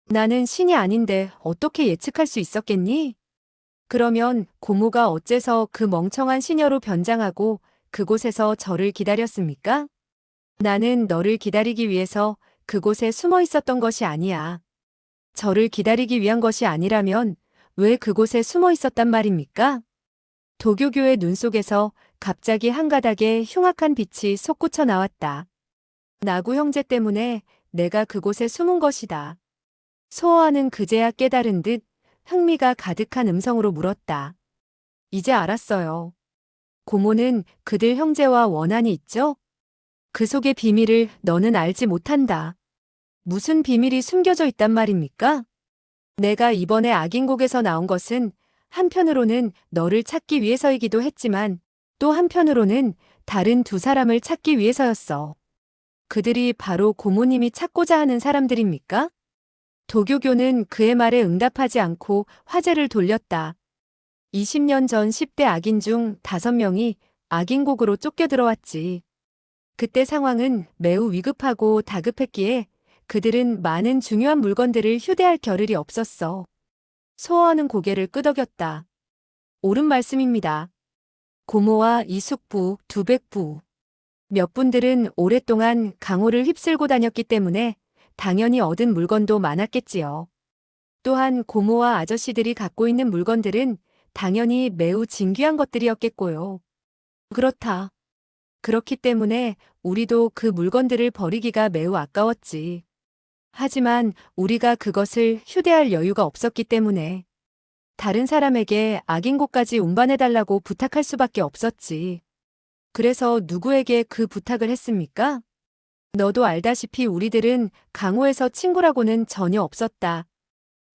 나는 신이 아닌데 어떻게 예측할 수 있었겠니? 그러면 고모가 어째서 그 멍청한 시녀로 변장하고 그곳에서 저를 기다렸습니까? 나는 너를 기다리기 위해서 그곳에 숨어 있었던 것이 아니야. 저를 기다리기 위한 것이 아니라면 왜 그곳에 숨어 있었단 말입니까? 도교교의 눈 속에서 갑자기 한 가닥의 흉악한 빛이 솟구쳐 나왔다. 나구 형제 때문에 내가 그곳에 숨은 것이다. 소호와는 그제야 깨달은 듯 흥미가 가득한 음성으로 물었다. 이제 알았어요. 고모는 그들 형제와 원한이 있죠? 그 속의 비밀을 너는 알지 못한다. 무슨 비밀이 숨겨져 있단 말입니까? 내가 이번에 악인곡에서 나온 것은 한편으로는 너를 찾기 위해서이기도 했지만 또 한편으로는 다른 두 사람을 찾기 위해서였어. 그들이 바로 고모님이 찾고자 하는 사람들입니까? 도교교는 그의 말에 응답하지 않고 화제를 돌렸다. 20년 전 10대 악인 중 5명이 악인곡으로 쫓겨 들어왔지. 그때 상황은 매우 위급하고 다급했기에 그들은 많은 중요한 물건들을 휴대할 겨를이 없었어. 소호와는 고개를 끄덕였다. 옳은 말씀입니다. 고모와 이숙부, 두백부. 몇 분들은 오랫동안 강호를 휩쓸고 다녔기 때문에 당연히 얻은 물건도 많았겠지요. 또한 고모와 아저씨들이 갖고 있는 물건들은 당연히 매우 진귀한 것들이었겠고요. 그렇다. 그렇기 때문에 우리도 그 물건들을 버리기가 매우 아까웠지. 하지만 우리가 그것을 휴대할 여유가 없었기 때문에 다른 사람에게 악인곡까지 운반해달라고 부탁할 수밖에 없었지. 그래서 누구에게 그 부탁을 했습니까? 너도 알다시피 우리들은 강호에서 친구라고는 전혀 없었다.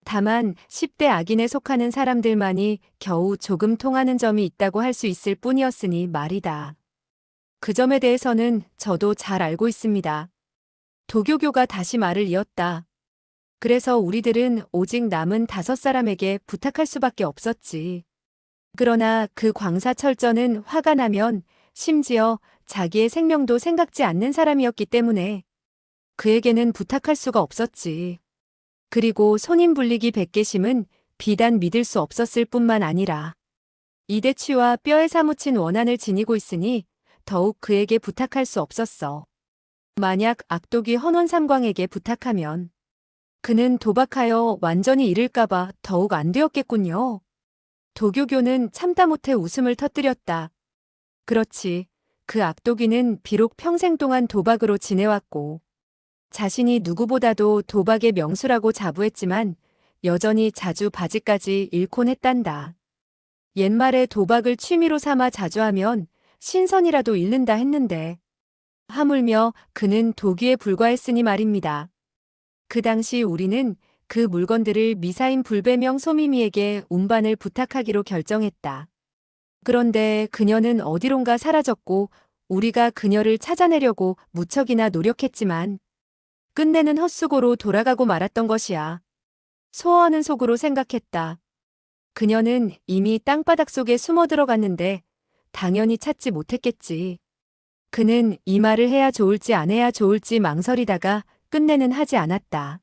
다만 10대 악인에 속하는 사람들만이 겨우 조금 통하는 점이 있다고 할 수 있을 뿐이었으니 말이다. 그 점에 대해서는 저도 잘 알고 있습니다. 도교교가 다시 말을 이었다. 그래서 우리들은 오직 남은 5사람에게 부탁할 수밖에 없었지. 그러나 그 광사 철저는 화가 나면 심지어 자기의 생명도 생각지 않는 사람이었기 때문에 그에게는 부탁할 수가 없었지. 그리고 손님 불리기 백계심은 비단 믿을 수 없었을 뿐만 아니라 이대취와 뼈에 사무친 원한을 지니고 있으니 더욱 그에게 부탁할 수 없었어. 만약 악독이 헌원삼광에게 부탁하면 그는 도박하여 완전히 잃을까봐 더욱 안 되었겠군요. 도교교는 참다 못해 웃음을 터뜨렸다. 그렇지. 그 악독이는 비록 평생 동안 도박으로 지내왔고 자신이 누구보다도 도박의 명수라고 자부했지만 여전히 자주 바지까지 잃곤 했단다. 옛말에 도박을 취미로 삼아 자주 하면 신선이라도 잃는다 했는데 하물며 그는 도기에 불과했으니 말입니다. 그 당시 우리는 그 물건들을 미사인 불배명 소미미에게 운반을 부탁하기로 결정했다. 그런데 그녀는 어디론가 사라졌고 우리가 그녀를 찾아내려고 무척이나 노력했지만 끝내는 헛수고로 돌아가고 말았던 것이야. 소어하는 속으로 생각했다. 그녀는 이미 땅바닥 속에 숨어 들어갔는데 당연히 찾지 못했겠지. 그는 이 말을 해야 좋을지 안 해야 좋을지 망설이다가 끝내는 하지 않았다.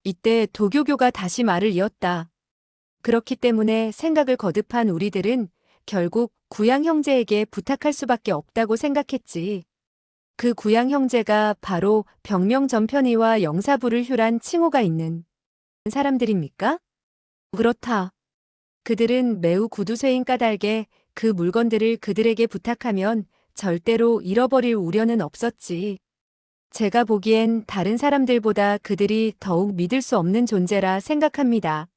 이때 도교교가 다시 말을 이었다. 그렇기 때문에 생각을 거듭한 우리들은 결국 구양 형제에게 부탁할 수밖에 없다고 생각했지. 그 구양 형제가 바로 병명전편이와 영사부를 휴란 칭호가 있는 사람들입니까? 그렇다. 그들은 매우 구두쇠인 까닭에 그 물건들을 그들에게 부탁하면 절대로 잃어버릴 우려는 없었지. 제가 보기엔 다른 사람들보다 그들이 더욱 믿을 수 없는 존재라 생각합니다.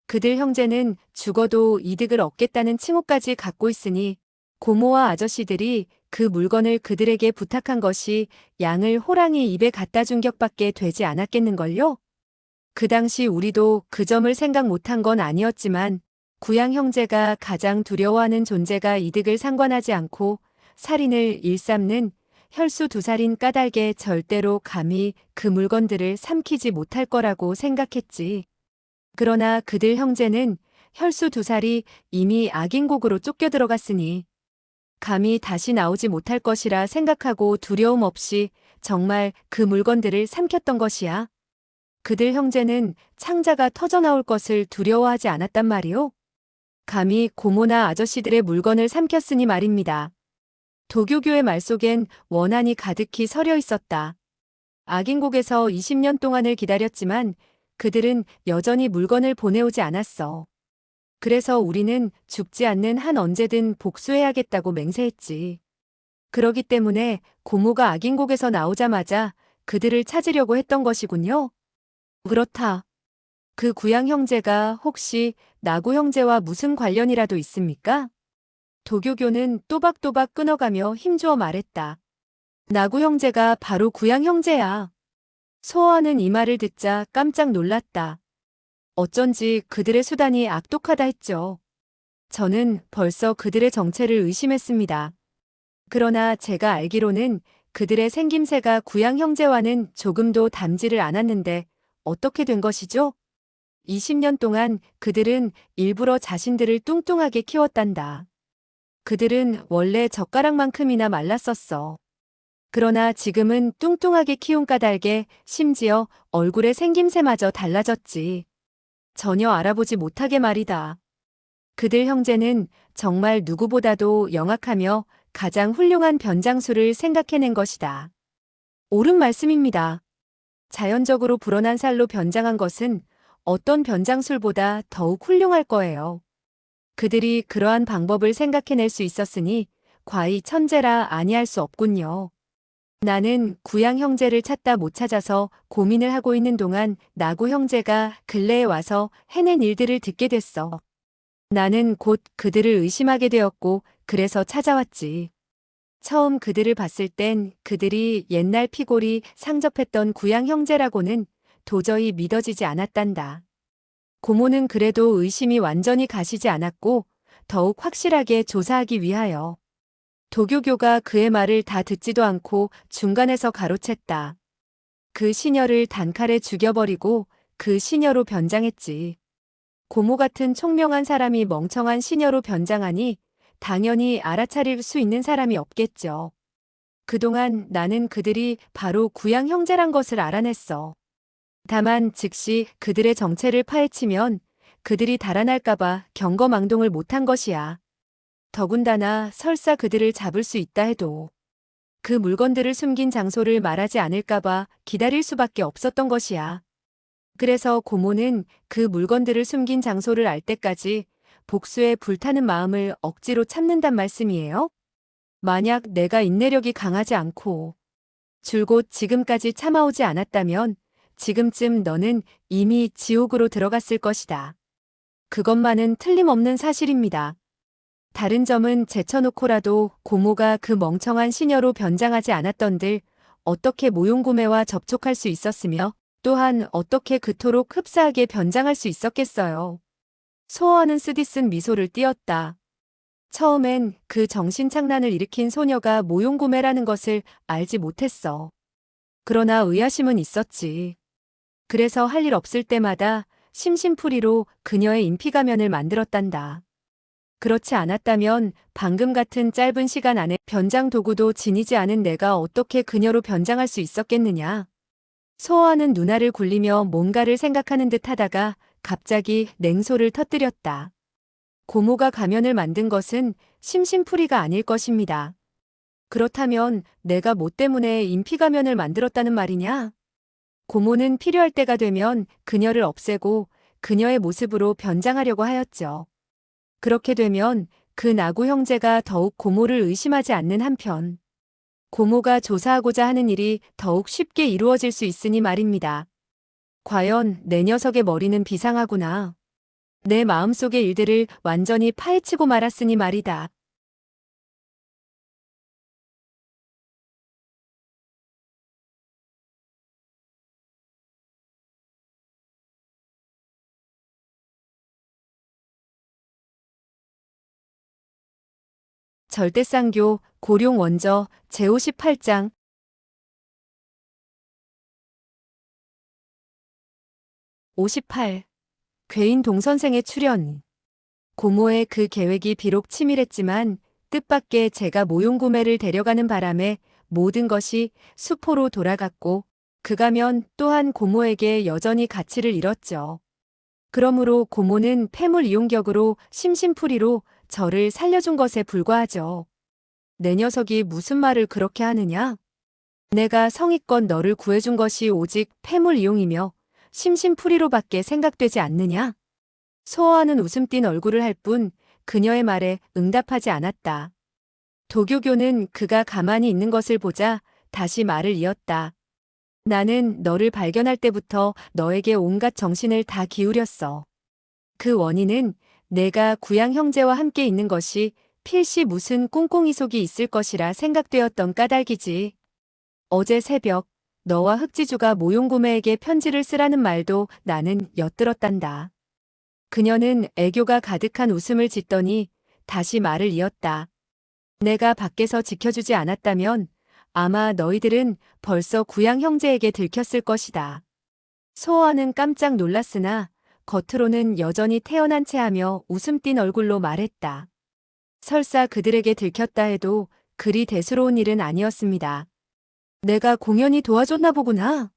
그들 형제는 죽어도 이득을 얻겠다는 칭호까지 갖고 있으니 고모와 아저씨들이 그 물건을 그들에게 부탁한 것이 양을 호랑이 입에 갖다 준 격밖에 되지 않았겠는걸요? 그 당시 우리도 그 점을 생각 못한 건 아니었지만 구양 형제가 가장 두려워하는 존재가 이득을 상관하지 않고 살인을 일삼는 혈수 두 살인 까닭에 절대로 감히 그 물건들을 삼키지 못할 거라고 생각했지. 그러나 그들 형제는 혈수 두 살이 이미 악인곡으로 쫓겨 들어갔으니 감히 다시 나오지 못할 것이라 생각하고 두려움 없이 정말 그 물건들을 삼켰던 것이야. 그들 형제는 창자가 터져나올 것을 두려워하지 않았단 말이오. 감히 고모나 아저씨들의 물건을 삼켰으니 말입니다. 도교교의 말 속엔 원한이 가득히 서려 있었다. 악인곡에서 20년 동안을 기다렸지만 그들은 여전히 물건을 보내오지 않았어. 그래서 우리는 죽지 않는 한 언제든 복수해야겠다고 맹세했지. 그러기 때문에 고모가 악인곡에서 나오자마자 그들을 찾으려고 했던 것이군요. 그렇다. 그 구양 형제가 혹시 나구 형제와 무슨 관련이라도 있습니까? 도교교는 또박또박 끊어가며 힘주어 말했다. 나구 형제가 바로 구양 형제야. 소어하는 이 말을 듣자 깜짝 놀랐다. 어쩐지 그들의 수단이 악독하다 했죠. 저는 벌써 그들의 정체를 의심했습니다. 그러나 제가 알기로는 그들의 생김새가 구양 형제와는 조금도 닮지를 않았는데 어떻게 된 것이죠? 20년 동안 그들은 일부러 자신들을 뚱뚱하게 키웠단다. 그들은 원래 젓가락만큼이나 말랐었어. 그러나 지금은 뚱뚱하게 키운 까닭에 심지어 얼굴의 생김새마저 달라졌지. 전혀 알아보지 못하게 말이다. 그들 형제는 정말 누구보다도 영악하며 가장 훌륭한 변장술을 생각해낸 것이다. 옳은 말씀입니다. 자연적으로 불어난 살로 변장한 것은 어떤 변장술보다 더욱 훌륭할 거예요. 그들이 그러한 방법을 생각해낼 수 있었으니 과히 천재라 아니할 수 없군요. 나는 구양 형제를 찾다 못 찾아서 고민을 하고 있는 동안 나구 형제가 근래에 와서 해낸 일들을 듣게 됐어. 나는 곧 그들을 의심하게 되었고 그래서 찾아왔지. 처음 그들을 봤을 땐 그들이 옛날 피골이 상접했던 구양 형제라고는 도저히 믿어지지 않았단다. 고모는 그래도 의심이 완전히 가시지 않았고 더욱 확실하게 조사하기 위하여 도교교가 그의 말을 다 듣지도 않고 중간에서 가로챘다. 그 시녀를 단칼에 죽여버리고 그 시녀로 변장했지. 고모 같은 총명한 사람이 멍청한 시녀로 변장하니 당연히 알아차릴 수 있는 사람이 없겠죠. 그동안 나는 그들이 바로 구양 형제란 것을 알아냈어. 다만 즉시 그들의 정체를 파헤치면 그들이 달아날까봐 경거망동을 못한 것이야. 더군다나 설사 그들을 잡을 수 있다 해도 그 물건들을 숨긴 장소를 말하지 않을까봐 기다릴 수밖에 없었던 것이야. 그래서 고모는 그 물건들을 숨긴 장소를 알 때까지 복수에 불타는 마음을 억지로 참는단 말씀이에요? 만약 내가 인내력이 강하지 않고 줄곧 지금까지 참아오지 않았다면 지금쯤 너는 이미 지옥으로 들어갔을 것이다. 그것만은 틀림없는 사실입니다. 다른 점은 제쳐놓고라도 고모가 그 멍청한 시녀로 변장하지 않았던들 어떻게 모용구매와 접촉할 수 있었으며 또한 어떻게 그토록 흡사하게 변장할 수 있었겠어요. 소어는 쓰디쓴 미소를 띄었다. 처음엔 그 정신착란을 일으킨 소녀가 모용구매라는 것을 알지 못했어. 그러나 의아심은 있었지. 그래서 할 일 없을 때마다 심심풀이로 그녀의 인피가면을 만들었단다. 그렇지 않았다면 방금 같은 짧은 시간 안에 변장 도구도 지니지 않은 내가 어떻게 그녀로 변장할 수 있었겠느냐. 소아는 눈알을 굴리며 뭔가를 생각하는 듯 하다가 갑자기 냉소를 터뜨렸다. 고모가 가면을 만든 것은 심심풀이가 아닐 것입니다. 그렇다면 내가 뭐 때문에 인피가면을 만들었다는 말이냐? 고모는 필요할 때가 되면 그녀를 없애고 그녀의 모습으로 변장하려고 하였죠. 그렇게 되면 그 나구 형제가 더욱 고모를 의심하지 않는 한편 고모가 조사하고자 하는 일이 더욱 쉽게 이루어질 수 있으니 말입니다. 과연 내 녀석의 머리는 비상하구나. 내 마음속의 일들을 완전히 파헤치고 말았으니 말이다. 절대쌍교 고룡 원저 제58장 58. 괴인 동선생의 출현. 고모의 그 계획이 비록 치밀했지만 뜻밖의 제가 모용구매를 데려가는 바람에 모든 것이 수포로 돌아갔고 그 가면 또한 고모에게 여전히 가치를 잃었죠. 그러므로 고모는 폐물 이용격으로 심심풀이로 저를 살려준 것에 불과하죠. 내 녀석이 무슨 말을 그렇게 하느냐? 내가 성의껏 너를 구해준 것이 오직 폐물 이용이며 심심풀이로밖에 생각되지 않느냐? 소어하는 웃음 띤 얼굴을 할 뿐 그녀의 말에 응답하지 않았다. 도교교는 그가 가만히 있는 것을 보자 다시 말을 이었다. 나는 너를 발견할 때부터 너에게 온갖 정신을 다 기울였어. 그 원인은 내가 구양 형제와 함께 있는 것이 필시 무슨 꽁꽁이 속이 있을 것이라 생각되었던 까닭이지. 어제 새벽 너와 흑지주가 모용구매에게 편지를 쓰라는 말도 나는 엿들었단다. 그녀는 애교가 가득한 웃음을 짓더니 다시 말을 이었다. 내가 밖에서 지켜주지 않았다면 아마 너희들은 벌써 구양 형제에게 들켰을 것이다. 소어는 깜짝 놀랐으나 겉으로는 여전히 태연한 체하며 웃음 띤 얼굴로 말했다. 설사 그들에게 들켰다 해도 그리 대수로운 일은 아니었습니다. 내가 공연히 도와줬나 보구나.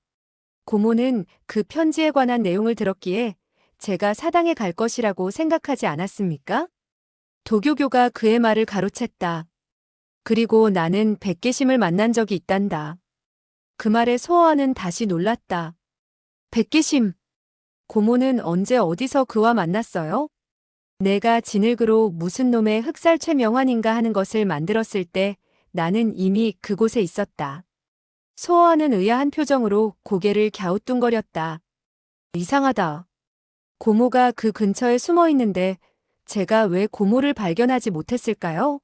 고모는 그 편지에 관한 내용을 들었기에 제가 사당에 갈 것이라고 생각하지 않았습니까? 도교교가 그의 말을 가로챘다. 그리고 나는 백계심을 만난 적이 있단다. 그 말에 소어하는 다시 놀랐다. 백계심. 고모는 언제 어디서 그와 만났어요? 내가 진흙으로 무슨 놈의 흑살 최명환인가 하는 것을 만들었을 때 나는 이미 그곳에 있었다. 소어하는 의아한 표정으로 고개를 갸우뚱거렸다. 이상하다. 고모가 그 근처에 숨어 있는데 제가 왜 고모를 발견하지 못했을까요?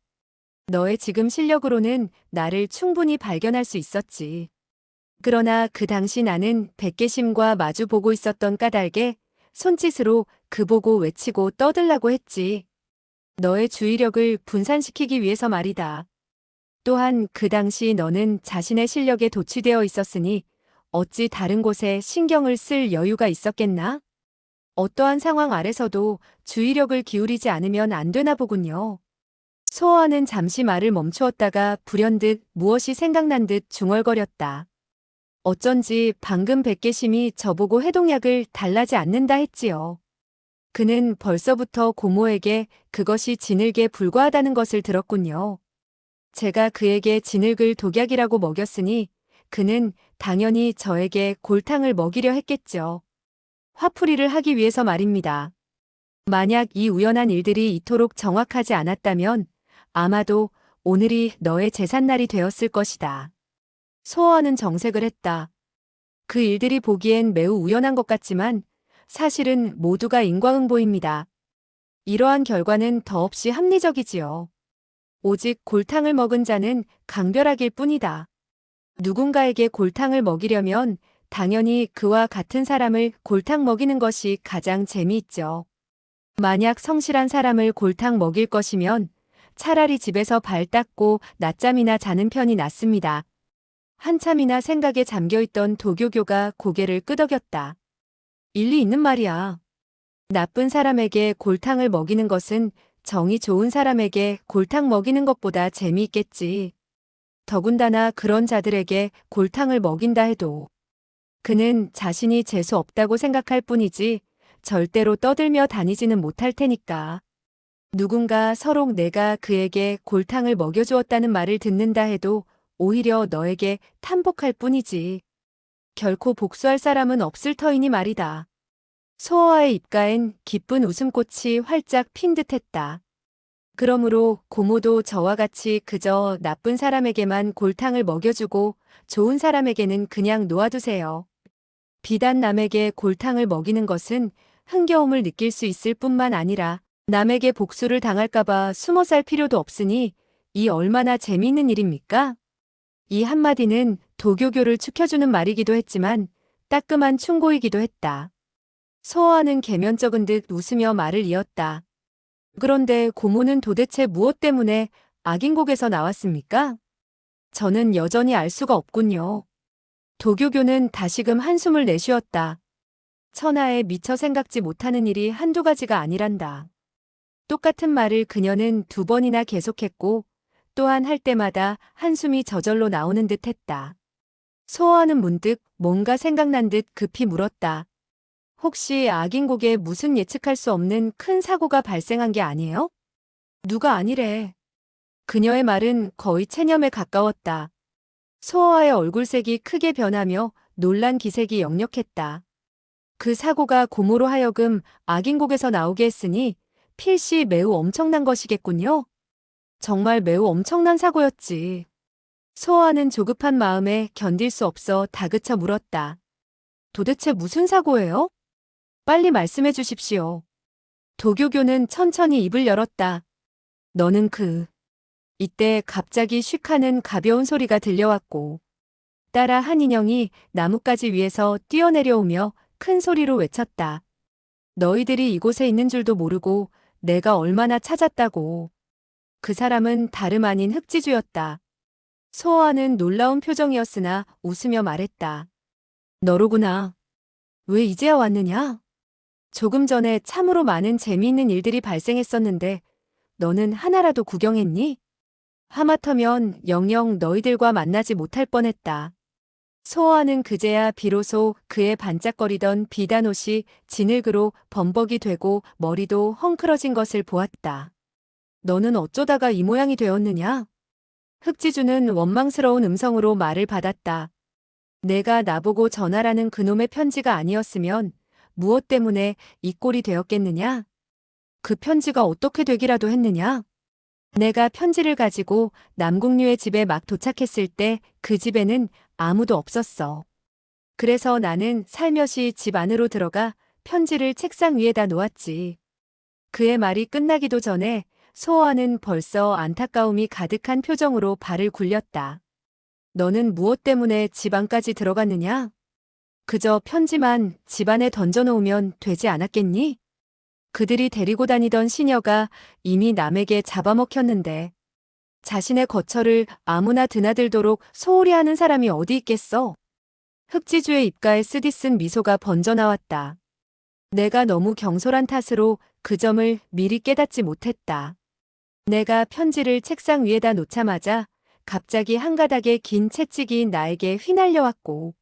너의 지금 실력으로는 나를 충분히 발견할 수 있었지. 그러나 그 당시 나는 백계심과 마주 보고 있었던 까닭에 손짓으로 그 보고 외치고 떠들라고 했지. 너의 주의력을 분산시키기 위해서 말이다. 또한 그 당시 너는 자신의 실력에 도취되어 있었으니 어찌 다른 곳에 신경을 쓸 여유가 있었겠나? 어떠한 상황 아래서도 주의력을 기울이지 않으면 안 되나 보군요. 소어하는 잠시 말을 멈추었다가 불현듯 무엇이 생각난 듯 중얼거렸다. 어쩐지 방금 백계심이 저보고 해독약을 달라지 않는다 했지요. 그는 벌써부터 고모에게 그것이 진흙에 불과하다는 것을 들었군요. 제가 그에게 진흙을 독약이라고 먹였으니 그는 당연히 저에게 골탕을 먹이려 했겠죠. 화풀이를 하기 위해서 말입니다. 만약 이 우연한 일들이 이토록 정확하지 않았다면 아마도 오늘이 너의 제삿날이 되었을 것이다. 소어하는 정색을 했다. 그 일들이 보기엔 매우 우연한 것 같지만 사실은 모두가 인과응보입니다. 이러한 결과는 더없이 합리적이지요. 오직 골탕을 먹은 자는 강별하길 뿐이다. 누군가에게 골탕을 먹이려면 당연히 그와 같은 사람을 골탕 먹이는 것이 가장 재미있죠. 만약 성실한 사람을 골탕 먹일 것이면 차라리 집에서 발 닦고 낮잠이나 자는 편이 낫습니다. 한참이나 생각에 잠겨있던 도교교가 고개를 끄덕였다. 일리 있는 말이야. 나쁜 사람에게 골탕을 먹이는 것은 정이 좋은 사람에게 골탕 먹이는 것보다 재미있겠지. 더군다나 그런 자들에게 골탕을 먹인다 해도 그는 자신이 재수 없다고 생각할 뿐이지 절대로 떠들며 다니지는 못할 테니까. 누군가 서로 내가 그에게 골탕을 먹여주었다는 말을 듣는다 해도 오히려 너에게 탄복할 뿐이지. 결코 복수할 사람은 없을 터이니 말이다. 소어와의 입가엔 기쁜 웃음꽃이 활짝 핀 듯했다. 그러므로 고모도 저와 같이 그저 나쁜 사람에게만 골탕을 먹여주고 좋은 사람에게는 그냥 놓아두세요. 비단 남에게 골탕을 먹이는 것은 흥겨움을 느낄 수 있을 뿐만 아니라 남에게 복수를 당할까봐 숨어 살 필요도 없으니 이 얼마나 재미있는 일입니까? 이 한마디는 도교교를 축혀주는 말이기도 했지만 따끔한 충고이기도 했다. 소어와는 개면적은 듯 웃으며 말을 이었다. 그런데 고모는 도대체 무엇 때문에 악인곡에서 나왔습니까? 저는 여전히 알 수가 없군요. 도교교는 다시금 한숨을 내쉬었다. 천하에 미처 생각지 못하는 일이 한두 가지가 아니란다. 똑같은 말을 그녀는 두 번이나 계속했고 또한 할 때마다 한숨이 저절로 나오는 듯 했다. 소어와는 문득 뭔가 생각난 듯 급히 물었다. 혹시 악인곡에 무슨 예측할 수 없는 큰 사고가 발생한 게 아니에요? 누가 아니래. 그녀의 말은 거의 체념에 가까웠다. 소어와의 얼굴색이 크게 변하며 놀란 기색이 역력했다. 그 사고가 고모로 하여금 악인곡에서 나오게 했으니 필시 매우 엄청난 것이겠군요. 정말 매우 엄청난 사고였지. 소어와는 조급한 마음에 견딜 수 없어 다그쳐 물었다. 도대체 무슨 사고예요? 빨리 말씀해 주십시오. 도교교는 천천히 입을 열었다. 너는 이때 갑자기 쉭 하는 가벼운 소리가 들려왔고 따라 한 인형이 나뭇가지 위에서 뛰어내려오며 큰 소리로 외쳤다. 너희들이 이곳에 있는 줄도 모르고 내가 얼마나 찾았다고. 그 사람은 다름 아닌 흑지주였다. 소어와는 놀라운 표정이었으나 웃으며 말했다. 너로구나. 왜 이제야 왔느냐? 조금 전에 참으로 많은 재미있는 일들이 발생했었는데 너는 하나라도 구경했니? 하마터면 영영 너희들과 만나지 못할 뻔했다. 소어와는 그제야 비로소 그의 반짝거리던 비단 옷이 진흙으로 범벅이 되고 머리도 헝클어진 것을 보았다. 너는 어쩌다가 이 모양이 되었느냐? 흑지주는 원망스러운 음성으로 말을 받았다. 내가 나보고 전하라는 그놈의 편지가 아니었으면 무엇 때문에 이 꼴이 되었겠느냐? 그 편지가 어떻게 되기라도 했느냐? 내가 편지를 가지고 남궁류의 집에 막 도착했을 때 그 집에는 아무도 없었어. 그래서 나는 살며시 집 안으로 들어가 편지를 책상 위에다 놓았지. 그의 말이 끝나기도 전에 소어와는 벌써 안타까움이 가득한 표정으로 발을 굴렸다. 너는 무엇 때문에 집 안까지 들어갔느냐? 그저 편지만 집 안에 던져놓으면 되지 않았겠니? 그들이 데리고 다니던 시녀가 이미 남에게 잡아먹혔는데 자신의 거처를 아무나 드나들도록 소홀히 하는 사람이 어디 있겠어? 흑지주의 입가에 쓰디쓴 미소가 번져나왔다. 내가 너무 경솔한 탓으로 그 점을 미리 깨닫지 못했다. 내가 편지를 책상 위에다 놓자마자 갑자기 한 가닥의 긴 채찍이 나에게 휘날려왔고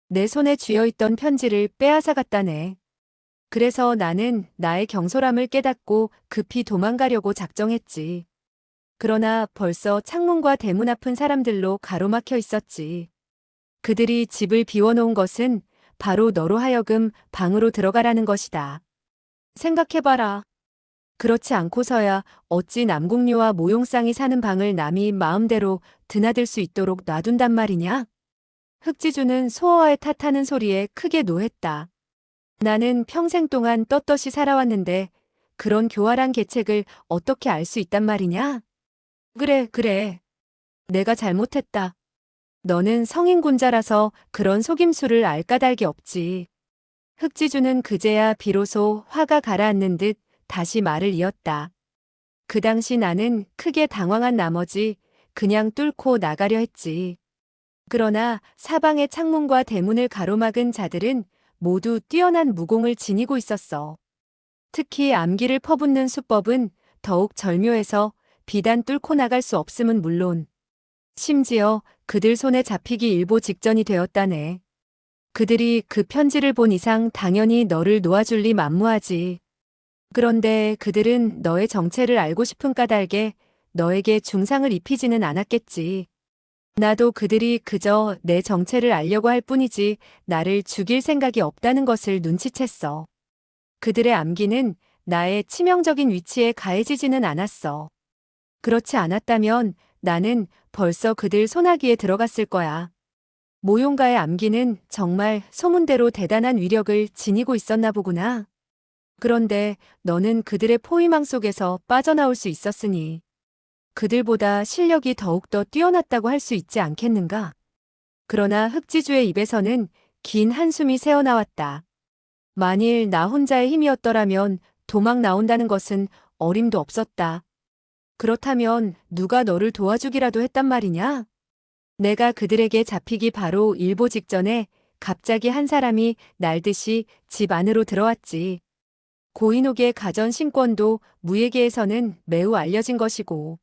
내 손에 쥐어있던 편지를 빼앗아갔다네. 그래서 나는 나의 경솔함을 깨닫고 급히 도망가려고 작정했지. 그러나 벌써 창문과 대문 앞은 사람들로 가로막혀 있었지. 그들이 집을 비워놓은 것은 바로 너로 하여금 방으로 들어가라는 것이다. 생각해봐라. 그렇지 않고서야 어찌 남궁류와 모용쌍이 사는 방을 남이 마음대로 드나들 수 있도록 놔둔단 말이냐? 흑지주는 소어와의 탓하는 소리에 크게 노했다. 나는 평생 동안 떳떳이 살아왔는데 그런 교활한 계책을 어떻게 알 수 있단 말이냐? 그래. 내가 잘못했다. 너는 성인군자라서 그런 속임수를 알 까닭이 없지. 흑지주는 그제야 비로소 화가 가라앉는 듯 다시 말을 이었다. 그 당시 나는 크게 당황한 나머지 그냥 뚫고 나가려 했지. 그러나 사방의 창문과 대문을 가로막은 자들은 모두 뛰어난 무공을 지니고 있었어. 특히 암기를 퍼붓는 수법은 더욱 절묘해서 비단 뚫고 나갈 수 없음은 물론 심지어 그들 손에 잡히기 일보 직전이 되었다네. 그들이 그 편지를 본 이상 당연히 너를 놓아줄 리 만무하지. 그런데 그들은 너의 정체를 알고 싶은 까닭에 너에게 중상을 입히지는 않았겠지. 나도 그들이 그저 내 정체를 알려고 할 뿐이지 나를 죽일 생각이 없다는 것을 눈치챘어. 그들의 암기는 나의 치명적인 위치에 가해지지는 않았어. 그렇지 않았다면 나는 벌써 그들 소나기에 들어갔을 거야. 모용가의 암기는 정말 소문대로 대단한 위력을 지니고 있었나 보구나. 그런데 너는 그들의 포위망 속에서 빠져나올 수 있었으니 그들보다 실력이 더욱더 뛰어났다고 할 수 있지 않겠는가? 그러나 흑지주의 입에서는 긴 한숨이 새어나왔다. 만일 나 혼자의 힘이었더라면 도망 나온다는 것은 어림도 없었다. 그렇다면 누가 너를 도와주기라도 했단 말이냐? 내가 그들에게 잡히기 바로 일보 직전에 갑자기 한 사람이 날듯이 집 안으로 들어왔지. 고인옥의 가전 신권도 무예계에서는 매우 알려진 것이고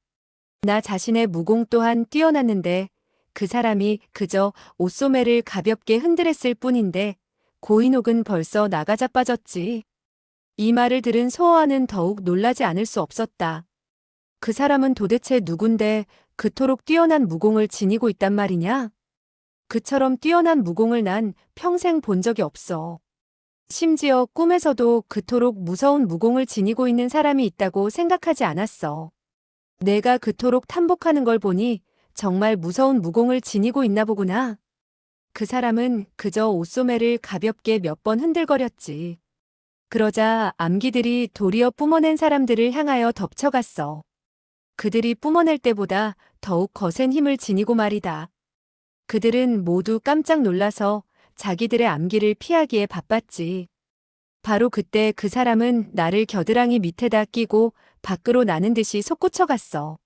나 자신의 무공 또한 뛰어났는데 그 사람이 그저 옷소매를 가볍게 흔들었을 뿐인데 고인옥은 벌써 나가자빠졌지. 이 말을 들은 소호와는 더욱 놀라지 않을 수 없었다. 그 사람은 도대체 누군데 그토록 뛰어난 무공을 지니고 있단 말이냐? 그처럼 뛰어난 무공을 난 평생 본 적이 없어. 심지어 꿈에서도 그토록 무서운 무공을 지니고 있는 사람이 있다고 생각하지 않았어. 내가 그토록 탐복하는 걸 보니 정말 무서운 무공을 지니고 있나 보구나. 그 사람은 그저 옷소매를 가볍게 몇 번 흔들거렸지. 그러자 암기들이 도리어 뿜어낸 사람들을 향하여 덮쳐갔어. 그들이 뿜어낼 때보다 더욱 거센 힘을 지니고 말이다. 그들은 모두 깜짝 놀라서 자기들의 암기를 피하기에 바빴지. 바로 그때 그 사람은 나를 겨드랑이 밑에다 끼고 밖으로 나는 듯이 솟구쳐갔어.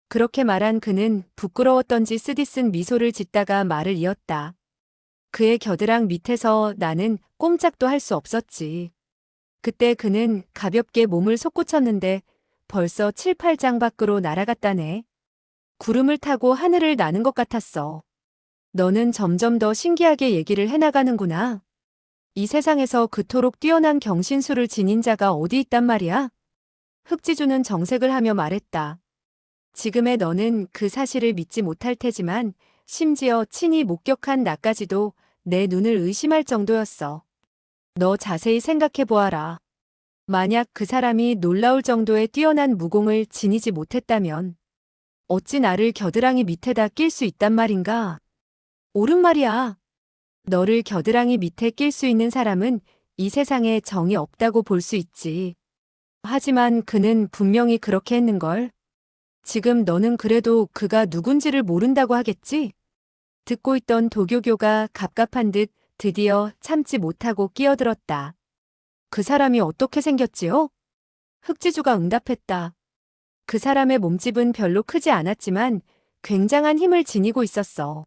그렇게 말한 그는 부끄러웠던지 쓰디쓴 미소를 짓다가 말을 이었다. 그의 겨드랑 밑에서 나는 꼼짝도 할 수 없었지. 그때 그는 가볍게 몸을 솟구쳤는데 벌써 7, 8장 밖으로 날아갔다네. 구름을 타고 하늘을 나는 것 같았어. 너는 점점 더 신기하게 얘기를 해나가는구나. 이 세상에서 그토록 뛰어난 경신술을 지닌 자가 어디 있단 말이야? 흑지주는 정색을 하며 말했다. 지금의 너는 그 사실을 믿지 못할 테지만 심지어 친히 목격한 나까지도 내 눈을 의심할 정도였어. 너 자세히 생각해 보아라. 만약 그 사람이 놀라울 정도의 뛰어난 무공을 지니지 못했다면 어찌 나를 겨드랑이 밑에다 낄 수 있단 말인가? 옳은 말이야. 너를 겨드랑이 밑에 낄 수 있는 사람은 이 세상에 정이 없다고 볼 수 있지. 하지만 그는 분명히 그렇게 했는걸. 지금 너는 그래도 그가 누군지를 모른다고 하겠지? 듣고 있던 도교교가 갑갑한 듯 드디어 참지 못하고 끼어들었다. 그 사람이 어떻게 생겼지요? 흑지주가 응답했다. 그 사람의 몸집은 별로 크지 않았지만 굉장한 힘을 지니고 있었어.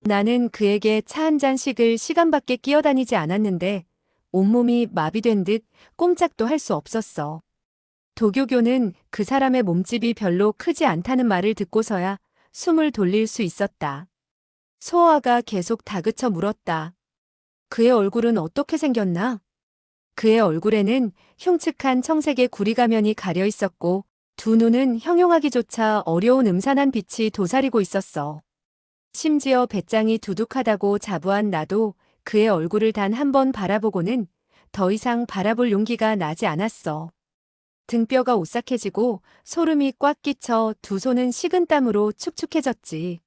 나는 그에게 차 한 잔씩을 시간밖에 끼어다니지 않았는데 온몸이 마비된 듯 꼼짝도 할 수 없었어. 도교교는 그 사람의 몸집이 별로 크지 않다는 말을 듣고서야 숨을 돌릴 수 있었다. 소호와가 계속 다그쳐 물었다. 그의 얼굴은 어떻게 생겼나? 그의 얼굴에는 흉측한 청색의 구리가면이 가려 있었고 두 눈은 형용하기조차 어려운 음산한 빛이 도사리고 있었어. 심지어 배짱이 두둑하다고 자부한 나도 그의 얼굴을 단 한 번 바라보고는 더 이상 바라볼 용기가 나지 않았어. 등뼈가 오싹해지고 소름이 꽉 끼쳐 두 손은 식은땀으로 축축해졌지.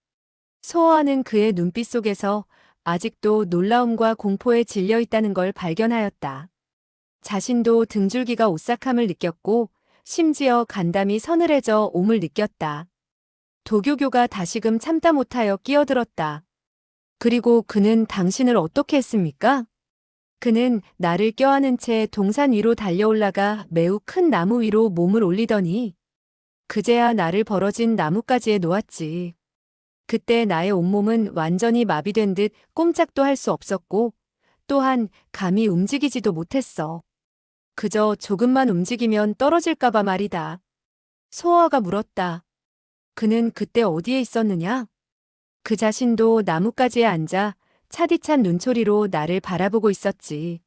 소호와는 그의 눈빛 속에서 아직도 놀라움과 공포에 질려 있다는 걸 발견하였다. 자신도 등줄기가 오싹함을 느꼈고 심지어 간담이 서늘해져 옴을 느꼈다. 도교교가 다시금 참다 못하여 끼어들었다. 그리고 그는 당신을 어떻게 했습니까? 그는 나를 껴안은 채 동산 위로 달려올라가 매우 큰 나무 위로 몸을 올리더니 그제야 나를 벌어진 나뭇가지에 놓았지. 그때 나의 온몸은 완전히 마비된 듯 꼼짝도 할 수 없었고 또한 감히 움직이지도 못했어. 그저 조금만 움직이면 떨어질까봐 말이다. 소아가 물었다. 그는 그때 어디에 있었느냐? 그 자신도 나뭇가지에 앉아 차디찬 눈초리로 나를 바라보고 있었지.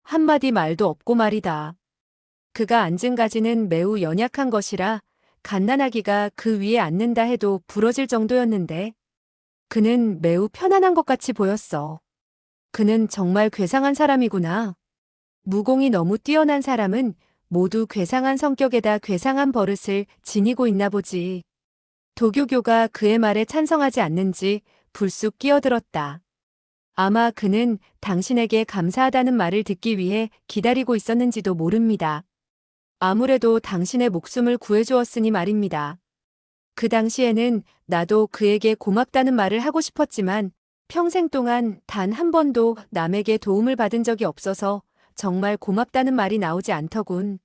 한마디 말도 없고 말이다. 그가 앉은 가지는 매우 연약한 것이라 갓난아기가 그 위에 앉는다 해도 부러질 정도였는데 그는 매우 편안한 것 같이 보였어. 그는 정말 괴상한 사람이구나. 무공이 너무 뛰어난 사람은 모두 괴상한 성격에다 괴상한 버릇을 지니고 있나 보지. 도교교가 그의 말에 찬성하지 않는지 불쑥 끼어들었다. 아마 그는 당신에게 감사하다는 말을 듣기 위해 기다리고 있었는지도 모릅니다. 아무래도 당신의 목숨을 구해주었으니 말입니다. 그 당시에는 나도 그에게 고맙다는 말을 하고 싶었지만 평생 동안 단 한 번도 남에게 도움을 받은 적이 없어서 정말 고맙다는 말이 나오지 않더군.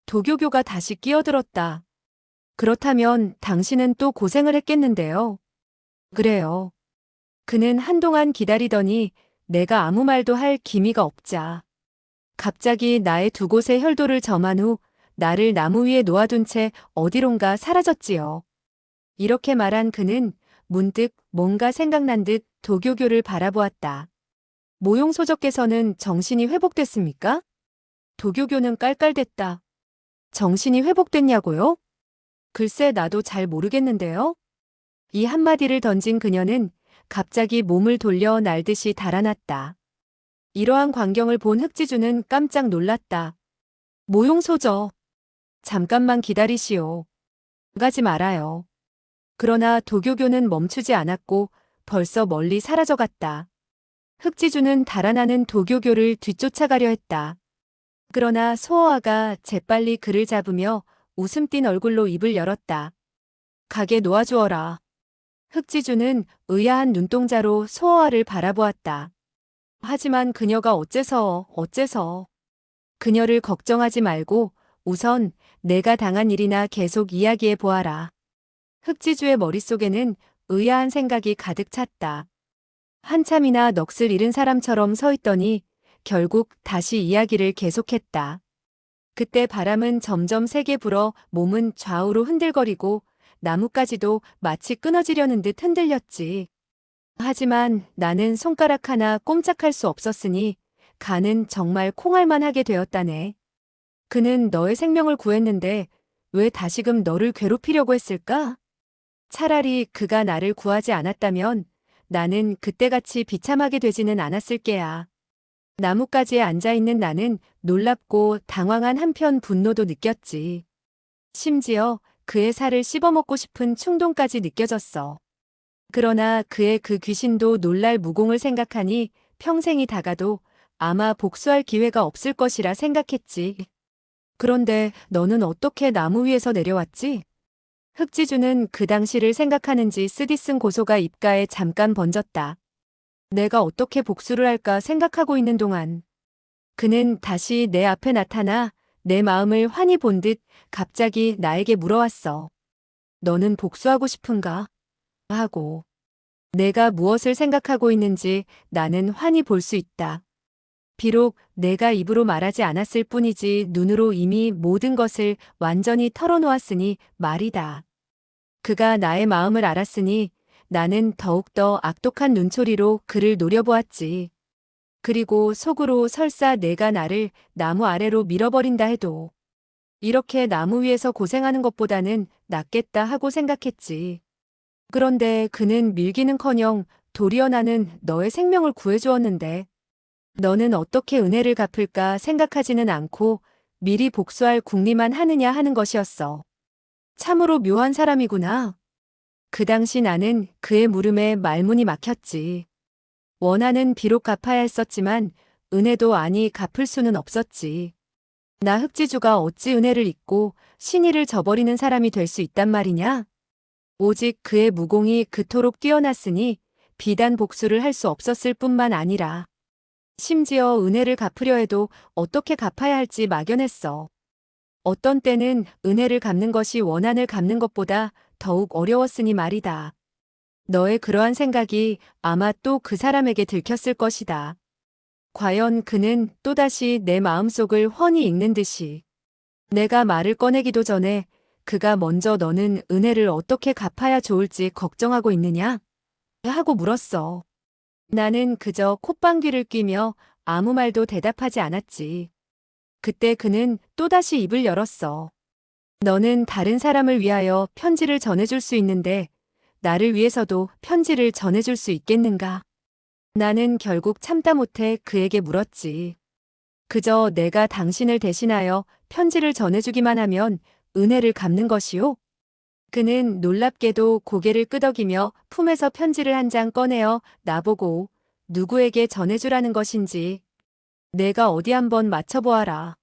도교교가 다시 끼어들었다. 그렇다면 당신은 또 고생을 했겠는데요. 그래요. 그는 한동안 기다리더니 내가 아무 말도 할 기미가 없자 갑자기 나의 두 곳의 혈도를 점한 후 나를 나무 위에 놓아둔 채 어디론가 사라졌지요. 이렇게 말한 그는 문득 뭔가 생각난 듯 도교교를 바라보았다. 모용소적께서는 정신이 회복됐습니까? 도교교는 깔깔댔다. 정신이 회복됐냐고요? 글쎄 나도 잘 모르겠는데요. 이 한마디를 던진 그녀는 갑자기 몸을 돌려 날듯이 달아났다. 이러한 광경을 본 흑지주는 깜짝 놀랐다. 모용소적. 잠깐만 기다리시오. 가지 말아요. 그러나 도교교는 멈추지 않았고 벌써 멀리 사라져갔다. 흑지주는 달아나는 도교교를 뒤쫓아가려 했다. 그러나 소어아가 재빨리 그를 잡으며 웃음 띤 얼굴로 입을 열었다. 가게 놓아주어라. 흑지주는 의아한 눈동자로 소어아를 바라보았다. 하지만 그녀가 어째서. 그녀를 걱정하지 말고 우선 내가 당한 일이나 계속 이야기해 보아라. 흑지주의 머릿속에는 의아한 생각이 가득 찼다. 한참이나 넋을 잃은 사람처럼 서 있더니 결국 다시 이야기를 계속했다. 그때 바람은 점점 세게 불어 몸은 좌우로 흔들거리고 나뭇가지도 마치 끊어지려는 듯 흔들렸지. 하지만 나는 손가락 하나 꼼짝할 수 없었으니 간은 정말 콩알만 하게 되었다네. 그는 너의 생명을 구했는데 왜 다시금 너를 괴롭히려고 했을까? 차라리 그가 나를 구하지 않았다면 나는 그때같이 비참하게 되지는 않았을 게야. 나뭇가지에 앉아있는 나는 놀랍고 당황한 한편 분노도 느꼈지. 심지어 그의 살을 씹어먹고 싶은 충동까지 느껴졌어. 그러나 그의 그 귀신도 놀랄 무공을 생각하니 평생이 다가도 아마 복수할 기회가 없을 것이라 생각했지. 그런데 너는 어떻게 나무 위에서 내려왔지? 흑지주는 그 당시를 생각하는지 쓰디쓴 고소가 입가에 잠깐 번졌다. 내가 어떻게 복수를 할까 생각하고 있는 동안 그는 다시 내 앞에 나타나 내 마음을 환히 본 듯 갑자기 나에게 물어왔어. 너는 복수하고 싶은가? 하고. 내가 무엇을 생각하고 있는지 나는 환히 볼 수 있다. 비록 내가 입으로 말하지 않았을 뿐이지 눈으로 이미 모든 것을 완전히 털어놓았으니 말이다. 그가 나의 마음을 알았으니 나는 더욱더 악독한 눈초리로 그를 노려보았지. 그리고 속으로 설사 내가 나를 나무 아래로 밀어버린다 해도 이렇게 나무 위에서 고생하는 것보다는 낫겠다 하고 생각했지. 그런데 그는 밀기는커녕 도리어 나는 너의 생명을 구해주었는데 너는 어떻게 은혜를 갚을까 생각하지는 않고 미리 복수할 궁리만 하느냐 하는 것이었어. 참으로 묘한 사람이구나. 그 당시 나는 그의 물음에 말문이 막혔지. 원하는 비록 갚아야 했었지만 은혜도 아니 갚을 수는 없었지. 나 흑지주가 어찌 은혜를 잊고 신의를 저버리는 사람이 될 수 있단 말이냐? 오직 그의 무공이 그토록 뛰어났으니 비단 복수를 할 수 없었을 뿐만 아니라 심지어 은혜를 갚으려 해도 어떻게 갚아야 할지 막연했어. 어떤 때는 은혜를 갚는 것이 원한을 갚는 것보다 더욱 어려웠으니 말이다. 너의 그러한 생각이 아마 또 그 사람에게 들켰을 것이다. 과연 그는 또다시 내 마음속을 훤히 읽는 듯이 내가 말을 꺼내기도 전에 그가 먼저 너는 은혜를 어떻게 갚아야 좋을지 걱정하고 있느냐? 하고 물었어. 나는 그저 콧방귀를 뀌며 아무 말도 대답하지 않았지. 그때 그는 또다시 입을 열었어. 너는 다른 사람을 위하여 편지를 전해줄 수 있는데 나를 위해서도 편지를 전해줄 수 있겠는가? 나는 결국 참다 못해 그에게 물었지. 그저 내가 당신을 대신하여 편지를 전해주기만 하면 은혜를 갚는 것이요? 그는 놀랍게도 고개를 끄덕이며 품에서 편지를 한 장 꺼내어 나보고 누구에게 전해주라는 것인지 내가 어디 한번 맞춰보아라.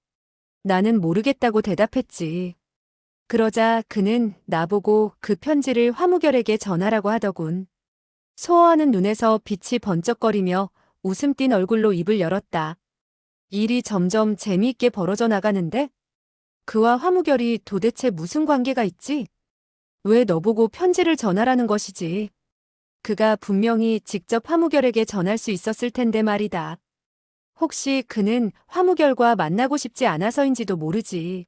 나는 모르겠다고 대답했지. 그러자 그는 나보고 그 편지를 화무결에게 전하라고 하더군. 소어하는 눈에서 빛이 번쩍거리며 웃음 띤 얼굴로 입을 열었다. 일이 점점 재미있게 벌어져 나가는데? 그와 화무결이 도대체 무슨 관계가 있지? 왜 너보고 편지를 전하라는 것이지? 그가 분명히 직접 화무결에게 전할 수 있었을 텐데 말이다. 혹시 그는 화무결과 만나고 싶지 않아서인지도 모르지.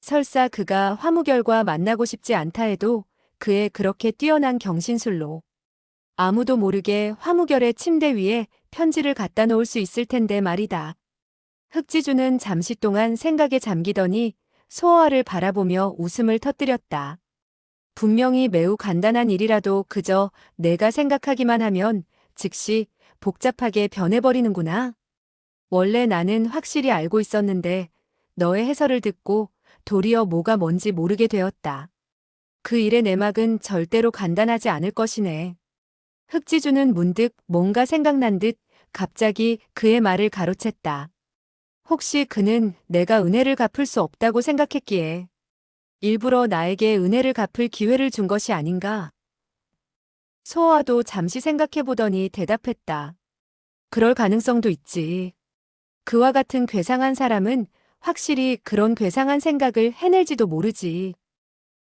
설사 그가 화무결과 만나고 싶지 않다 해도 그의 그렇게 뛰어난 경신술로 아무도 모르게 화무결의 침대 위에 편지를 갖다 놓을 수 있을 텐데 말이다. 흑지주는 잠시 동안 생각에 잠기더니 소어아를 바라보며 웃음을 터뜨렸다. 분명히 매우 간단한 일이라도 그저 내가 생각하기만 하면 즉시 복잡하게 변해버리는구나. 원래 나는 확실히 알고 있었는데 너의 해설을 듣고 도리어 뭐가 뭔지 모르게 되었다. 그 일의 내막은 절대로 간단하지 않을 것이네. 흑지주는 문득 뭔가 생각난 듯 갑자기 그의 말을 가로챘다. 혹시 그는 내가 은혜를 갚을 수 없다고 생각했기에 일부러 나에게 은혜를 갚을 기회를 준 것이 아닌가? 소아도 잠시 생각해보더니 대답했다. 그럴 가능성도 있지. 그와 같은 괴상한 사람은 확실히 그런 괴상한 생각을 해낼지도 모르지.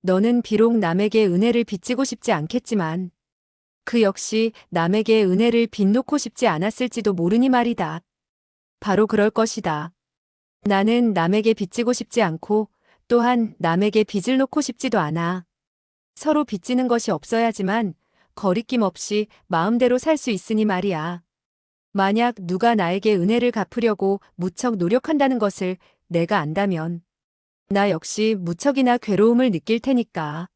너는 비록 남에게 은혜를 빚지고 싶지 않겠지만 그 역시 남에게 은혜를 빚놓고 싶지 않았을지도 모르니 말이다. 바로 그럴 것이다. 나는 남에게 빚지고 싶지 않고 또한 남에게 빚을 놓고 싶지도 않아. 서로 빚지는 것이 없어야지만 거리낌 없이 마음대로 살 수 있으니 말이야. 만약 누가 나에게 은혜를 갚으려고 무척 노력한다는 것을 내가 안다면 나 역시 무척이나 괴로움을 느낄 테니까.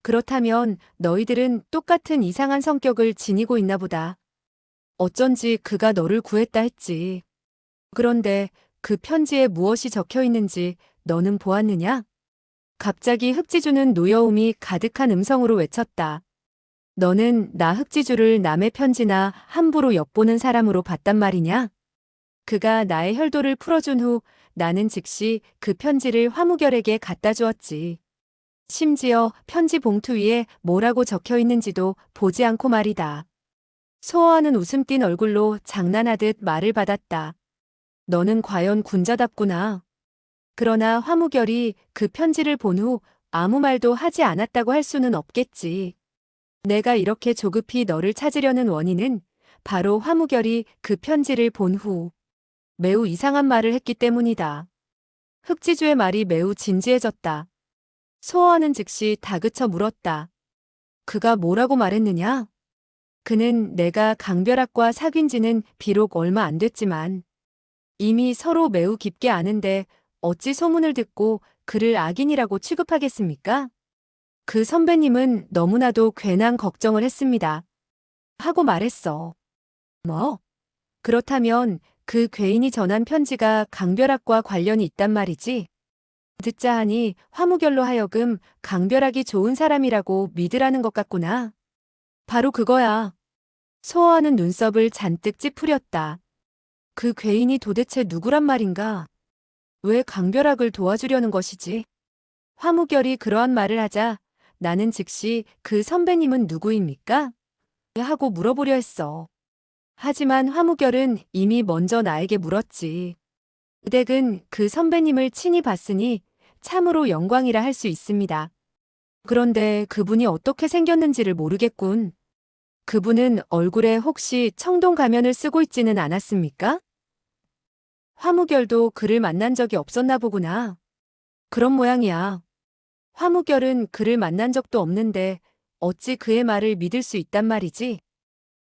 그렇다면 너희들은 똑같은 이상한 성격을 지니고 있나 보다. 어쩐지 그가 너를 구했다 했지. 그런데 그 편지에 무엇이 적혀 있는지 너는 보았느냐? 갑자기 흑지주는 노여움이 가득한 음성으로 외쳤다. 너는 나 흑지주를 남의 편지나 함부로 엿보는 사람으로 봤단 말이냐? 그가 나의 혈도를 풀어준 후 나는 즉시 그 편지를 화무결에게 갖다 주었지. 심지어 편지 봉투 위에 뭐라고 적혀 있는지도 보지 않고 말이다. 소어하는 웃음 띤 얼굴로 장난하듯 말을 받았다. 너는 과연 군자답구나. 그러나 화무결이 그 편지를 본 후 아무 말도 하지 않았다고 할 수는 없겠지. 내가 이렇게 조급히 너를 찾으려는 원인은 바로 화무결이 그 편지를 본 후 매우 이상한 말을 했기 때문이다. 흑지주의 말이 매우 진지해졌다. 소어하는 즉시 다그쳐 물었다. 그가 뭐라고 말했느냐? 그는 내가 강별학과 사귄 지는 비록 얼마 안 됐지만 이미 서로 매우 깊게 아는데 어찌 소문을 듣고 그를 악인이라고 취급하겠습니까? 그 선배님은 너무나도 괜한 걱정을 했습니다. 하고 말했어. 뭐? 그렇다면 그 괴인이 전한 편지가 강별학과 관련이 있단 말이지? 듣자 하니 화무결로 하여금 강별학이 좋은 사람이라고 믿으라는 것 같구나. 바로 그거야. 소어하는 눈썹을 잔뜩 찌푸렸다. 그 괴인이 도대체 누구란 말인가? 왜 강별학을 도와주려는 것이지? 화무결이 그러한 말을 하자 나는 즉시 그 선배님은 누구입니까? 하고 물어보려 했어. 하지만 화무결은 이미 먼저 나에게 물었지. 그 댁은 그 선배님을 친히 봤으니 참으로 영광이라 할 수 있습니다. 그런데 그분이 어떻게 생겼는지를 모르겠군. 그분은 얼굴에 혹시 청동 가면을 쓰고 있지는 않았습니까? 화무결도 그를 만난 적이 없었나 보구나. 그런 모양이야. 화무결은 그를 만난 적도 없는데 어찌 그의 말을 믿을 수 있단 말이지?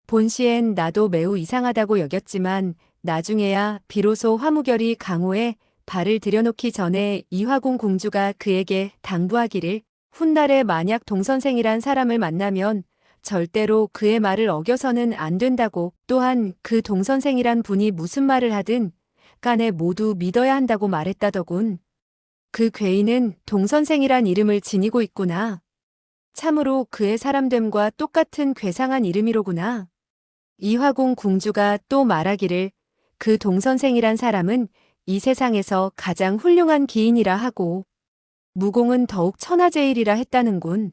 본시엔 나도 매우 이상하다고 여겼지만 나중에야 비로소 화무결이 강호에 발을 들여놓기 전에 이화궁 공주가 그에게 당부하기를 훗날에 만약 동선생이란 사람을 만나면 절대로 그의 말을 어겨서는 안 된다고, 또한 그 동선생이란 분이 무슨 말을 하든 간에 모두 믿어야 한다고 말했다더군. 그 괴인은 동선생이란 이름을 지니고 있구나. 참으로 그의 사람됨과 똑같은 괴상한 이름이로구나. 이화궁 공주가 또 말하기를 그 동선생이란 사람은 이 세상에서 가장 훌륭한 기인이라 하고 무공은 더욱 천하제일이라 했다는군.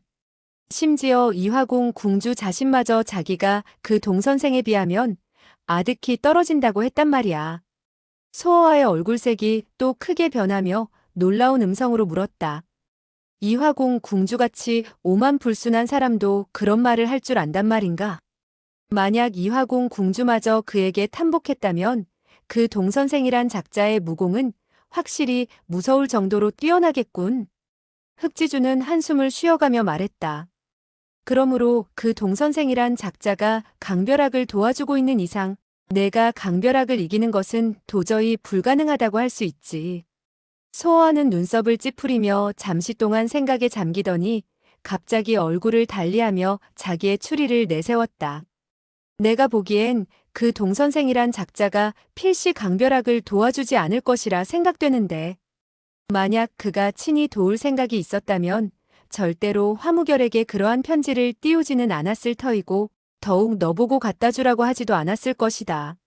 심지어 이화궁 공주 자신마저 자기가 그 동선생에 비하면 아득히 떨어진다고 했단 말이야. 소호와의 얼굴색이 또 크게 변하며 놀라운 음성으로 물었다. 이화궁 공주같이 오만불순한 사람도 그런 말을 할 줄 안단 말인가? 만약 이화궁 공주마저 그에게 탐복했다면 그 동선생이란 작자의 무공은 확실히 무서울 정도로 뛰어나겠군. 흑지주는 한숨을 쉬어가며 말했다. 그러므로 그 동선생이란 작자가 강별학을 도와주고 있는 이상 내가 강별학을 이기는 것은 도저히 불가능하다고 할 수 있지. 소호와는 눈썹을 찌푸리며 잠시 동안 생각에 잠기더니 갑자기 얼굴을 달리하며 자기의 추리를 내세웠다. 내가 보기엔 그 동선생이란 작자가 필시 강별학을 도와주지 않을 것이라 생각되는데, 만약 그가 친히 도울 생각이 있었다면 절대로 화무결에게 그러한 편지를 띄우지는 않았을 터이고 더욱 너보고 갖다 주라고 하지도 않았을 것이다.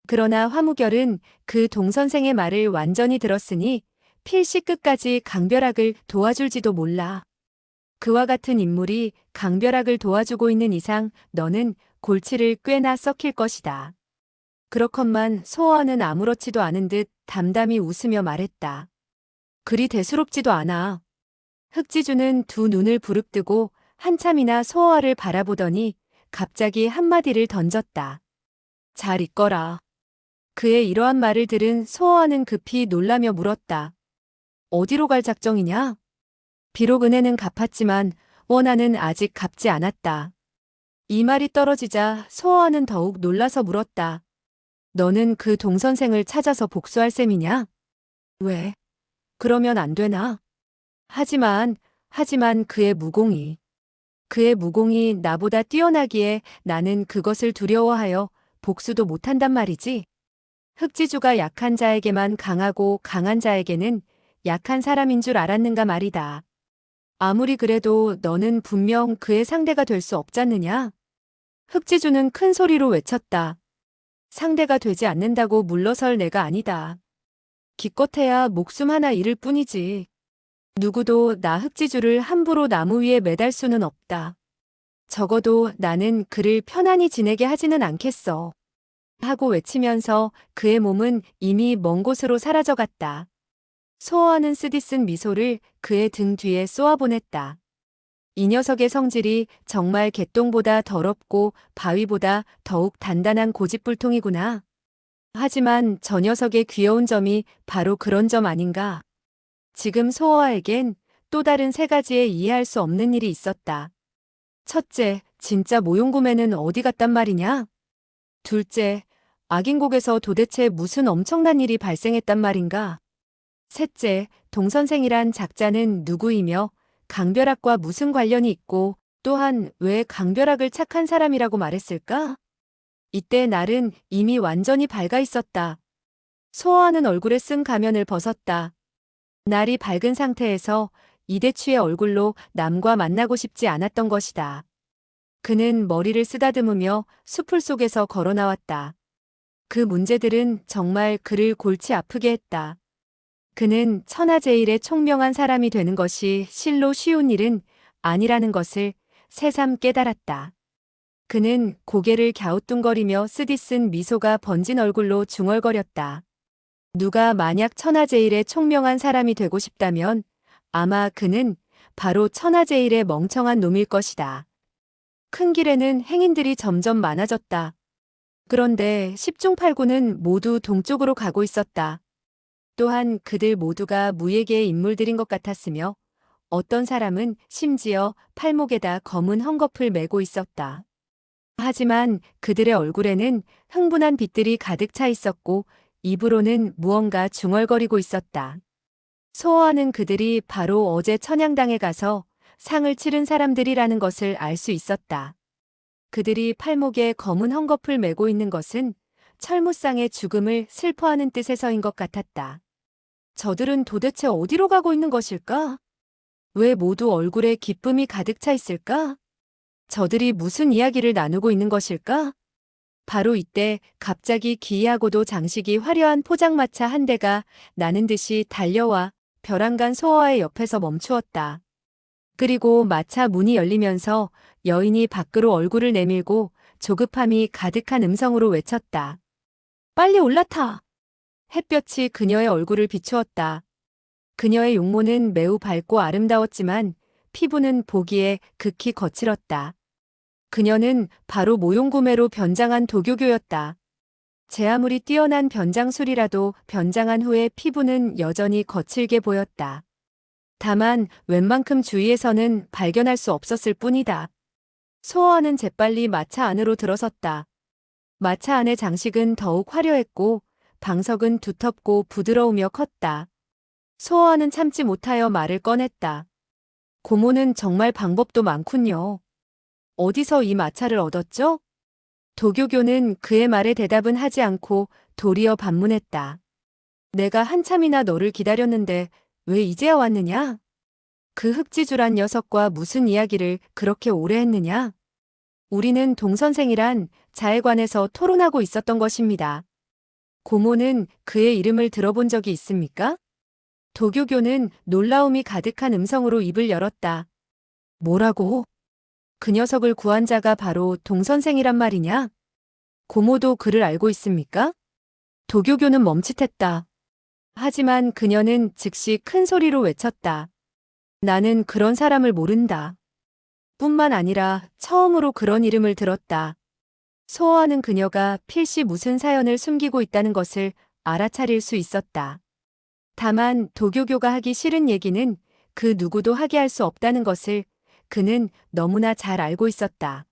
그러나 화무결은 그 동선생의 말을 완전히 들었으니 필시 끝까지 강별학을 도와줄지도 몰라. 그와 같은 인물이 강별학을 도와주고 있는 이상 너는 골치를 꽤나 썩힐 것이다. 그렇건만 소호와는 아무렇지도 않은 듯 담담히 웃으며 말했다. 그리 대수롭지도 않아. 흑지주는 두 눈을 부릅뜨고 한참이나 소호와를 바라보더니 갑자기 한마디를 던졌다. 잘 있거라. 그의 이러한 말을 들은 소호와는 급히 놀라며 물었다. 어디로 갈 작정이냐? 비록 은혜는 갚았지만 원하는 아직 갚지 않았다. 이 말이 떨어지자 소호와는 더욱 놀라서 물었다. 너는 그 동선생을 찾아서 복수할 셈이냐? 왜? 그러면 안 되나? 하지만 그의 무공이 나보다 뛰어나기에 나는 그것을 두려워하여 복수도 못한단 말이지. 흑지주가 약한 자에게만 강하고 강한 자에게는 약한 사람인 줄 알았는가 말이다. 아무리 그래도 너는 분명 그의 상대가 될 수 없잖느냐? 흑지주는 큰 소리로 외쳤다. 상대가 되지 않는다고 물러설 내가 아니다. 기껏해야 목숨 하나 잃을 뿐이지. 누구도 나 흑지주를 함부로 나무 위에 매달 수는 없다. 적어도 나는 그를 편안히 지내게 하지는 않겠어. 하고 외치면서 그의 몸은 이미 먼 곳으로 사라져갔다. 소호와는 쓰디쓴 미소를 그의 등 뒤에 쏘아보냈다. 이 녀석의 성질이 정말 개똥보다 더럽고 바위보다 더욱 단단한 고집불통이구나. 하지만 저 녀석의 귀여운 점이 바로 그런 점 아닌가. 지금 소호와에겐 또 다른 세 가지의 이해할 수 없는 일이 있었다. 첫째, 진짜 모용구매는 어디 갔단 말이냐? 둘째, 악인곡에서 도대체 무슨 엄청난 일이 발생했단 말인가? 셋째, 동선생이란 작자는 누구이며 강별학과 무슨 관련이 있고 또한 왜 강별학을 착한 사람이라고 말했을까? 이때 날은 이미 완전히 밝아 있었다. 소호와는 얼굴에 쓴 가면을 벗었다. 날이 밝은 상태에서 이대추의 얼굴로 남과 만나고 싶지 않았던 것이다. 그는 머리를 쓰다듬으며 수풀 속에서 걸어 나왔다. 그 문제들은 정말 그를 골치 아프게 했다. 그는 천하제일의 총명한 사람이 되는 것이 실로 쉬운 일은 아니라는 것을 새삼 깨달았다. 그는 고개를 갸우뚱거리며 쓰디쓴 미소가 번진 얼굴로 중얼거렸다. 누가 만약 천하제일의 총명한 사람이 되고 싶다면 아마 그는 바로 천하제일의 멍청한 놈일 것이다. 큰 길에는 행인들이 점점 많아졌다. 그런데 10중 8구는 모두 동쪽으로 가고 있었다. 또한 그들 모두가 무예계의 인물들인 것 같았으며 어떤 사람은 심지어 팔목에다 검은 헝겊을 메고 있었다. 하지만 그들의 얼굴에는 흥분한 빛들이 가득 차 있었고 입으로는 무언가 중얼거리고 있었다. 소어하는 그들이 바로 어제 천양당에 가서 상을 치른 사람들이라는 것을 알 수 있었다. 그들이 팔목에 검은 헝겊을 메고 있는 것은 철무상의 죽음을 슬퍼하는 뜻에서인 것 같았다. 저들은 도대체 어디로 가고 있는 것일까? 왜 모두 얼굴에 기쁨이 가득 차 있을까? 저들이 무슨 이야기를 나누고 있는 것일까? 바로 이때 갑자기 기이하고도 장식이 화려한 포장마차 한 대가 나는 듯이 달려와 벼랑간 소어의 옆에서 멈추었다. 그리고 마차 문이 열리면서 여인이 밖으로 얼굴을 내밀고 조급함이 가득한 음성으로 외쳤다. 빨리 올라타! 햇볕이 그녀의 얼굴을 비추었다. 그녀의 용모는 매우 밝고 아름다웠지만 피부는 보기에 극히 거칠었다. 그녀는 바로 모용구매로 변장한 도교교였다. 제 아무리 뛰어난 변장술이라도 변장한 후에 피부는 여전히 거칠게 보였다. 다만 웬만큼 주위에서는 발견할 수 없었을 뿐이다. 소어는 재빨리 마차 안으로 들어섰다. 마차 안의 장식은 더욱 화려했고 방석은 두텁고 부드러우며 컸다. 소어는 참지 못하여 말을 꺼냈다. 고모는 정말 방법도 많군요. 어디서 이 마차를 얻었죠? 도교교는 그의 말에 대답은 하지 않고 도리어 반문했다. 내가 한참이나 너를 기다렸는데 왜 이제야 왔느냐? 그 흑지주란 녀석과 무슨 이야기를 그렇게 오래 했느냐? 우리는 동선생이란 자에 관해서 토론하고 있었던 것입니다. 고모는 그의 이름을 들어본 적이 있습니까? 도교교는 놀라움이 가득한 음성으로 입을 열었다. 뭐라고? 그 녀석을 구한 자가 바로 동선생이란 말이냐? 고모도 그를 알고 있습니까? 도교교는 멈칫했다. 하지만 그녀는 즉시 큰 소리로 외쳤다. 나는 그런 사람을 모른다. 뿐만 아니라 처음으로 그런 이름을 들었다. 소어하는 그녀가 필시 무슨 사연을 숨기고 있다는 것을 알아차릴 수 있었다. 다만 도교교가 하기 싫은 얘기는 그 누구도 하게 할 수 없다는 것을 그는 너무나 잘 알고 있었다.